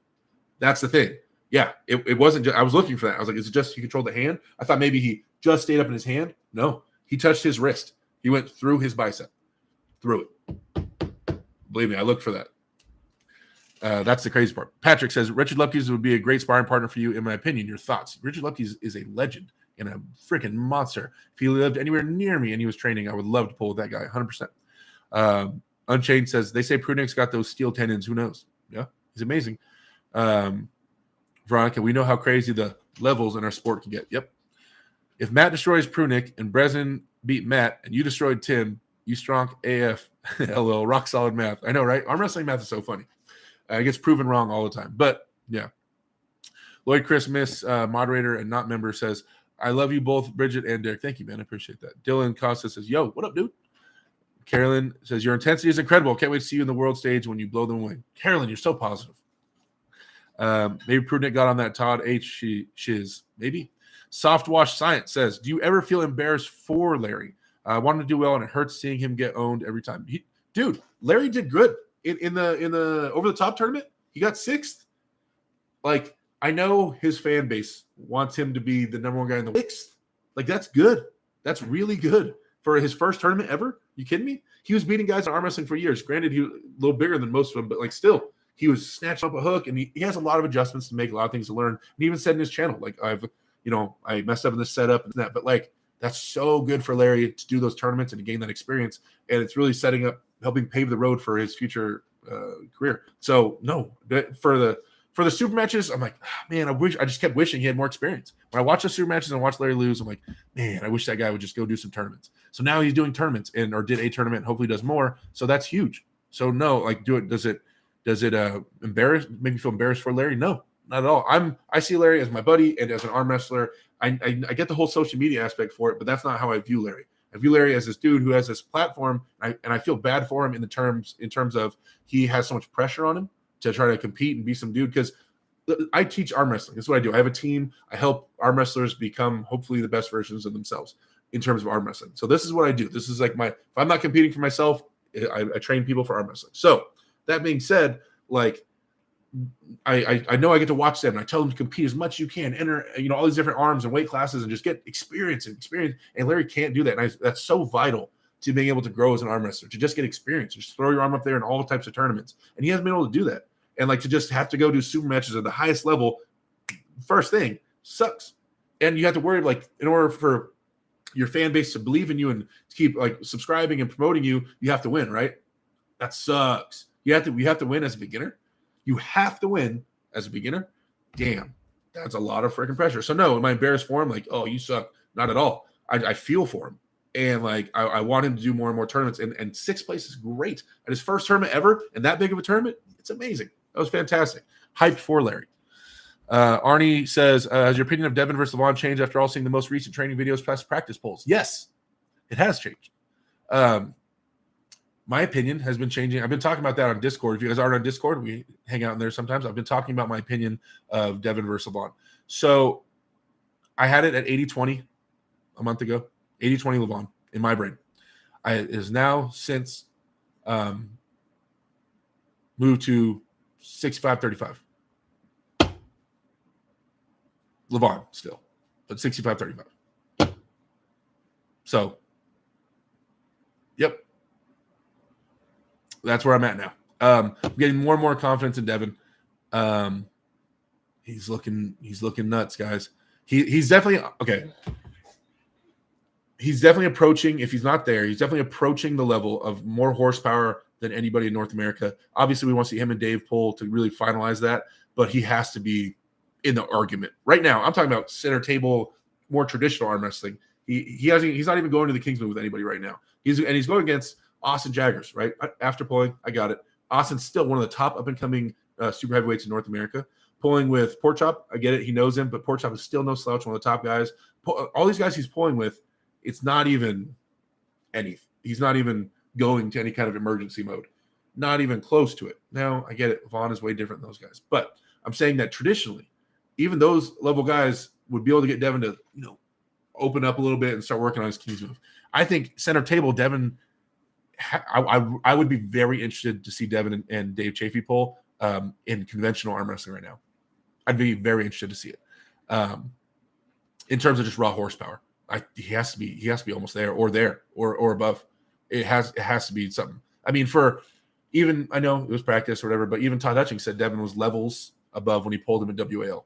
That's the thing. Yeah, it wasn't just – I was looking for that. I was like, is it just he controlled the hand? I thought maybe he just stayed up in his hand. No, he touched his wrist. He went through his bicep. Through it. Believe me, I looked for that. That's the crazy part. Patrick says, Richard Lupkes would be a great sparring partner for you, in my opinion. Your thoughts? Richard Lupkes is a legend and a freaking monster. If he lived anywhere near me and he was training, I would love to pull with that guy, 100%. Unchained says, they say Prunick's got those steel tendons. Who knows? Yeah, he's amazing. Veronica, we know how crazy the levels in our sport can get. Yep. If Matt destroys Prunick and Breslin beat Matt and you destroyed Tim, you strong AF. LOL, rock solid math. I know, right? Arm wrestling math is so funny. It gets proven wrong all the time. But, yeah. Lloyd Chris Miss, moderator and not member, says, I love you both, Bridget and Derek. Thank you, man. I appreciate that. Dylan Costa says, yo, what up, dude? Carolyn says, your intensity is incredible. Can't wait to see you in the world stage when you blow them away. Carolyn, you're so positive. Maybe Prunick got on that Todd H. shiz. Maybe. Soft Wash Science says, do you ever feel embarrassed for Larry? I wanted to do well, and it hurts seeing him get owned every time. Dude, Larry did good in the over the top tournament. He got 6th. Like, I know his fan base wants him to be the number one guy in the 6th. Like, that's good. That's really good for his first tournament ever. You kidding me? He was beating guys in arm wrestling for years. Granted, he was a little bigger than most of them, but like still, he was snatching up a hook, and he has a lot of adjustments to make, a lot of things to learn. And he even said in his channel, like, I messed up in this setup and that, but like, that's so good for Larry to do those tournaments and to gain that experience. And it's really helping pave the road for his future career. So no, for the super matches, I'm like, man, I just kept wishing he had more experience. When I watch the super matches and watch Larry lose, I'm like, man, I wish that guy would just go do some tournaments. So now he's doing tournaments or did a tournament and hopefully does more. So that's huge. So no, like does it make me feel embarrassed for Larry? No, not at all. I see Larry as my buddy and as an arm wrestler. I get the whole social media aspect for it, but that's not how I view Larry. I view Larry as this dude who has this platform, and I feel bad for him in terms of he has so much pressure on him to try to compete and be some dude, because I teach arm wrestling. That's what I do. I have a team. I help arm wrestlers become hopefully the best versions of themselves in terms of arm wrestling. So this is what I do. This is like if I'm not competing for myself, I train people for arm wrestling. So that being said, like, I know I get to watch them, and I tell them to compete as much as you can, enter, all these different arms and weight classes and just get experience. And Larry can't do that. And that's so vital to being able to grow as an arm wrestler, to just get experience, just throw your arm up there in all types of tournaments. And he hasn't been able to do that. And like, to just have to go do super matches at the highest level, first thing, sucks. And you have to worry, like, in order for your fan base to believe in you and to keep like subscribing and promoting you, you have to win, right? That sucks. You have to win as a beginner. You have to win as a beginner. Damn, that's a lot of freaking pressure. So no, am I embarrassed for him? Like, oh, you suck. Not at all. I feel for him. And like, I want him to do more and more tournaments. And 6th place is great. At his first tournament ever, and that big of a tournament, it's amazing. That was fantastic. Hyped for Larry. Arnie says, has your opinion of Devon versus Levan changed after all seeing the most recent training videos plus practice polls? Yes, it has changed. My opinion has been changing. I've been talking about that on Discord. If you guys aren't on Discord, we hang out in there sometimes. I've been talking about my opinion of Devon versus Levan. So I had it at 80-20 a month ago, 80-20 Levan in my brain. It is now since moved to 65-35. Levan still, but 65-35. So, yep. That's where I'm at now. I'm getting more and more confidence in Devon. He's looking nuts, guys. He's definitely okay. He's definitely approaching, if he's not there, he's definitely approaching the level of more horsepower than anybody in North America. Obviously, we want to see him and Dave pull to really finalize that, but he has to be in the argument. Right now, I'm talking about center table, more traditional arm wrestling. He's not even going to the Kingsman with anybody right now. He's going against Austin Jaggers, right? After pulling, I got it. Austin's still one of the top up-and-coming super heavyweights in North America. Pulling with Pork Chop, I get it. He knows him, but Pork Chop is still no slouch, one of the top guys. All these guys he's pulling with, it's not even anything. He's not even going to any kind of emergency mode. Not even close to it. Now, I get it. Vaughn is way different than those guys. But I'm saying that traditionally, even those level guys would be able to get Devon to, open up a little bit and start working on his King's move. I think center table, Devon, I would be very interested to see Devon and Dave Chafee pull in conventional arm wrestling right now. I'd be very interested to see it. In terms of just raw horsepower. He has to be almost there or above. It has to be something. I mean, I know it was practice or whatever, but even Todd Hutchings said Devon was levels above when he pulled him in WAL.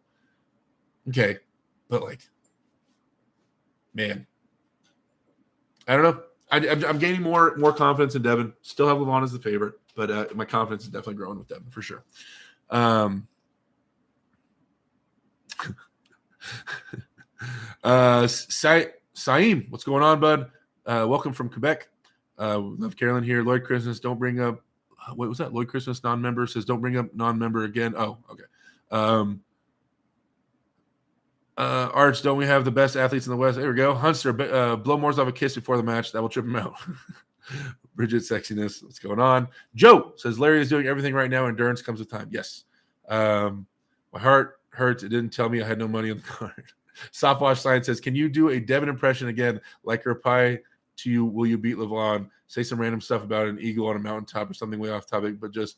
Okay, but man, I don't know. I'm gaining more confidence in Devon. Still have Levan as the favorite, but my confidence is definitely growing with Devon for sure. Saeem, what's going on, bud? Welcome from Quebec. Love Carolyn here. Lloyd Christmas, don't bring up. What was that? Lloyd Christmas, non-member, says don't bring up non-member again. Oh, okay. Arch, don't we have the best athletes in the West? There we go. Hunster, blow Morzov a kiss before the match. That will trip him out. Bridget Sexiness, what's going on? Joe says Larry is doing everything right now. Endurance comes with time. Yes. My heart hurts. It didn't tell me I had no money on the card. Softwash Science says, can you do a Devon impression again? Like reply to you, will you beat Levan? Say some random stuff about an eagle on a mountaintop or something way off topic, but just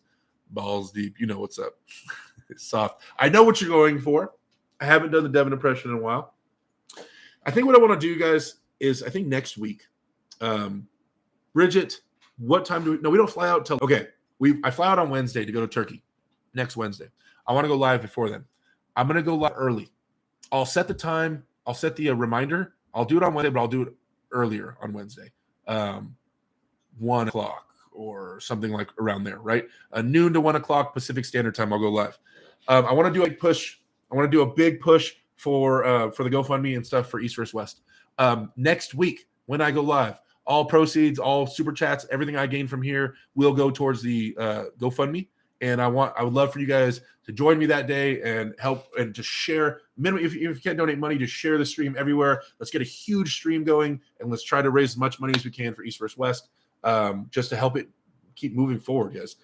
balls deep. You know what's up. It's soft. I know what you're going for. I haven't done the Devon impression in a while. I think what I want to do, guys, is I think next week. Bridget, what time do we? No, we don't fly out till. Okay, I fly out on Wednesday to go to Turkey. Next Wednesday, I want to go live before then. I'm gonna go live early. I'll set the time. I'll set the reminder. I'll do it on Wednesday, but I'll do it earlier on Wednesday, 1 o'clock or something like around there, right? Noon to 1 o'clock Pacific Standard Time. I'll go live. I want to do a push. I want to do a big push for the GoFundMe and stuff for East vs. West. Next week, when I go live, all proceeds, all super chats, everything I gain from here will go towards the GoFundMe. And I would love for you guys to join me that day and help and to share. Minimum, if you can't donate money, just share the stream everywhere. Let's get a huge stream going and let's try to raise as much money as we can for East vs. West, just to help it keep moving forward, guys.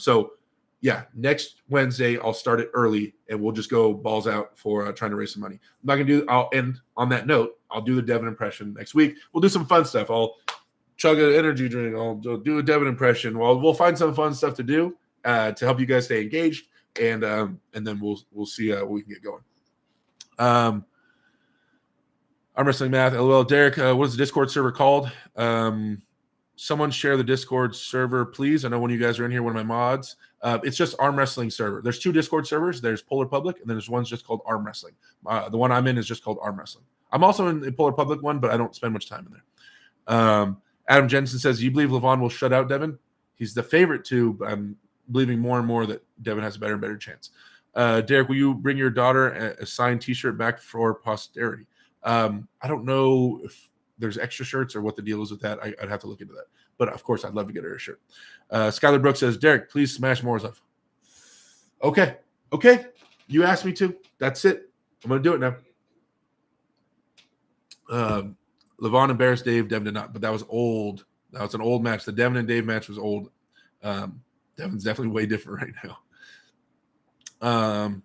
So yeah, next Wednesday I'll start it early and we'll just go balls out for trying to raise some money. I'm not gonna I'll end on that note. I'll do the Devon impression next week. We'll do some fun stuff. I'll chug an energy drink. I'll do a Devon impression. Well, we'll find some fun stuff to do to help you guys stay engaged, and then we'll see what we can get going. Arm wrestling math. LOL. Derek, what is the Discord server called? Someone share the Discord server, please. I know one of you guys are in here, one of my mods. It's just Arm Wrestling server. There's 2 Discord servers. There's Polar Public, and then there's one's just called Arm Wrestling. The one I'm in is just called Arm Wrestling. I'm also in the Polar Public one, but I don't spend much time in there. Adam Jensen says, you believe Levan will shut out Devon? He's the favorite too, but I'm believing more and more that Devon has a better and better chance. Derek, will you bring your daughter a signed T-shirt back for posterity? I don't know if there's extra shirts or what the deal is with that. I'd have to look into that. But, of course, I'd love to get her a shirt. Skylar Brooks says, Derek, please smash Morzov. Okay. You asked me to. That's it. I'm going to do it now. Levan embarrassed Dave. Devon did not. But that was old. That was an old match. The Devon and Dave match was old. Devon's definitely way different right now.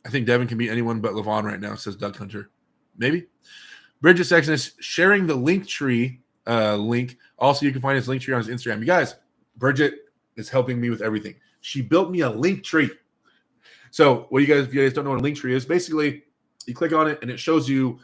I think Devon can beat anyone but Levan right now, says Doug Hunter. Maybe. Bridget Sexton sharing the link tree link. Also, you can find his link tree on his Instagram. You guys, Bridget is helping me with everything. She built me a link tree. So, if you guys don't know what a link tree is, basically you click on it and it shows you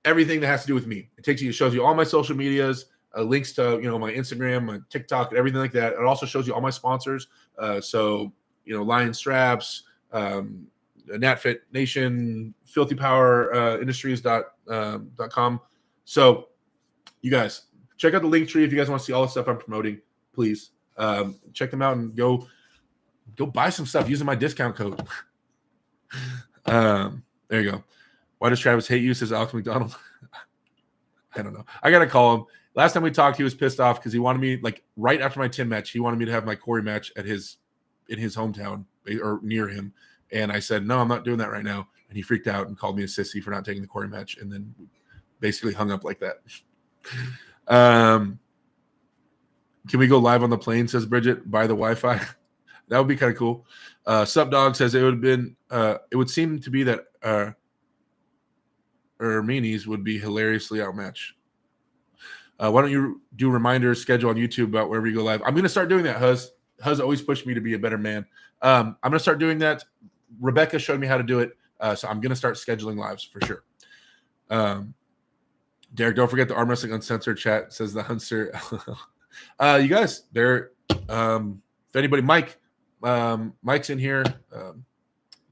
everything that has to do with me. It shows you all my social medias, links to my Instagram, my TikTok, everything like that. It also shows you all my sponsors. Lion Straps, NatFit Nation, Filthy Power Industries.com. So, you guys, check out the link tree if you guys want to see all the stuff I'm promoting. Please check them out and go buy some stuff using my discount code. There you go. Why does Travis hate you? Says Alex McDonald. I don't know. I gotta call him. Last time we talked, he was pissed off because he wanted me, like, right after my Tim match, he wanted me to have my Corey match in his hometown or near him. And I said, no, I'm not doing that right now. And he freaked out and called me a sissy for not taking the Corey match, and then basically hung up like that. Can we go live on the plane, says Bridget, by the Wi-Fi? That would be kind of cool. Subdog says it would seem to be that Armeni's would be hilariously outmatched. Why don't you do reminders schedule on YouTube about wherever you go live? I'm going to start doing that, Huz. Huz always pushed me to be a better man. I'm going to start doing that. Rebecca showed me how to do it, so I'm going to start scheduling lives for sure. Derek, don't forget the Arm Wrestling Uncensored chat, says the Hunter. You guys, there. If anybody, Mike's in here,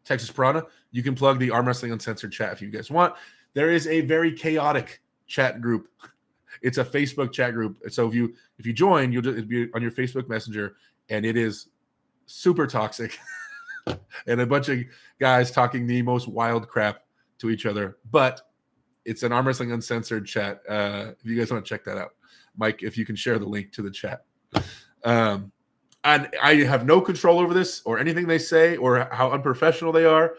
Texas Piranha. You can plug the Arm Wrestling Uncensored chat if you guys want. There is a very chaotic chat group. It's a Facebook chat group. So if you join, it'll be on your Facebook Messenger, and it is super toxic, and a bunch of guys talking the most wild crap to each other. But it's an Arm Wrestling Uncensored chat. If you guys want to check that out, Mike, if you can share the link to the chat. And I have no control over this or anything they say or how unprofessional they are.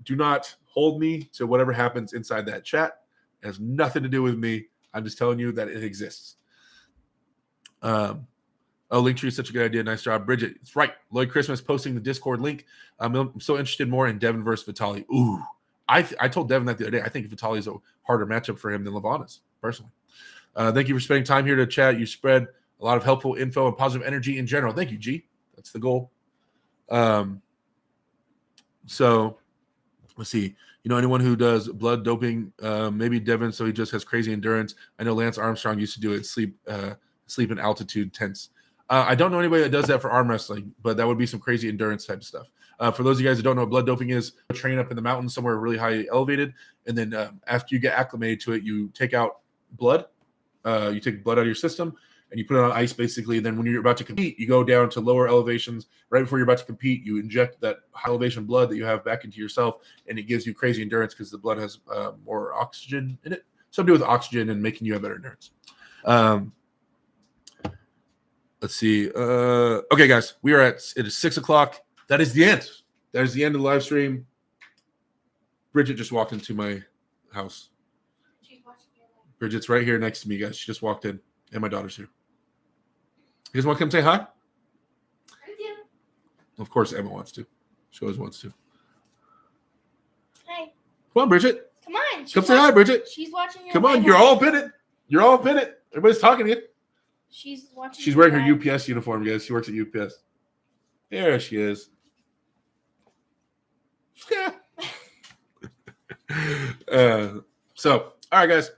Do not hold me to whatever happens inside that chat. It has nothing to do with me. I'm just telling you that it exists. Linktree is such a good idea. Nice job, Bridget. It's right. Lloyd Christmas posting the Discord link. I'm so interested more in Devon versus Vitali. Ooh, I told Devon that the other day. I think Vitali is a harder matchup for him than Levan is, personally. Thank you for spending time here to chat. You spread a lot of helpful info and positive energy in general. Thank you, G. That's the goal. So let's see. You know anyone who does blood doping? Maybe Devon, so he just has crazy endurance. I know Lance Armstrong used to do it. Sleep in altitude tents. I don't know anybody that does that for arm wrestling, but that would be some crazy endurance type stuff. For those of you guys that don't know what blood doping is, train up in the mountains somewhere really high elevated, and then after you get acclimated to it, you take out blood. You take blood out of your system, and you put it on ice, basically. And then when you're about to compete, you go down to lower elevations. Right before you're about to compete, you inject that high elevation blood that you have back into yourself, and it gives you crazy endurance because the blood has more oxygen in it. Something to do with oxygen and making you have better endurance. Let's see. Okay, guys, it is 6 o'clock. That is the end. That is the end of the live stream. Bridget just walked into my house. Bridget's right here next to me, guys. She just walked in, and my daughter's here. You guys want to come say hi? I do. Of course, Emma wants to. She always wants to. Hi. Come on, Bridget. Come on. Come say hi, Bridget. She's watching your Come on, you're all up in it. You're all up in it. Everybody's talking to you. She's watching. She's wearing her UPS uniform, guys. She works at UPS. There she is. So, all right, guys.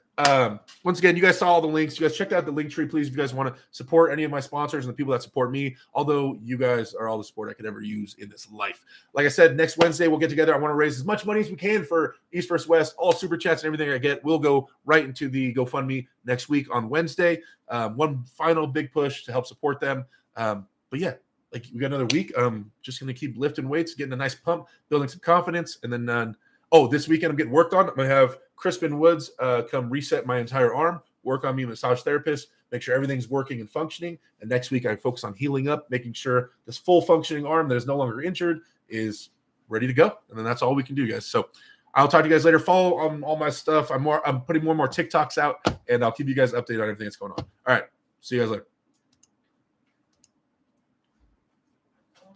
Once again, you guys saw all the links. You guys checked out the link tree, please, if you guys want to support any of my sponsors and the people that support me, although you guys are all the support I could ever use in this life. Like I said, next Wednesday, we'll get together. I want to raise as much money as we can for East vs. West. All super chats and everything I get will go right into the GoFundMe next week on Wednesday. One final big push to help support them. But yeah, like we got another week. Just going to keep lifting weights, getting a nice pump, building some confidence. And then, this weekend I'm getting worked on. I'm going to have Crispin Woods come reset my entire arm, work on me, massage therapist, make sure everything's working and functioning. And next week I focus on healing up, making sure this full functioning arm that is no longer injured is ready to go. And then that's all we can do, guys. So I'll talk to you guys later. Follow on all my stuff. I'm putting more and more TikToks out, and I'll keep you guys updated on everything that's going on. All right. See you guys later.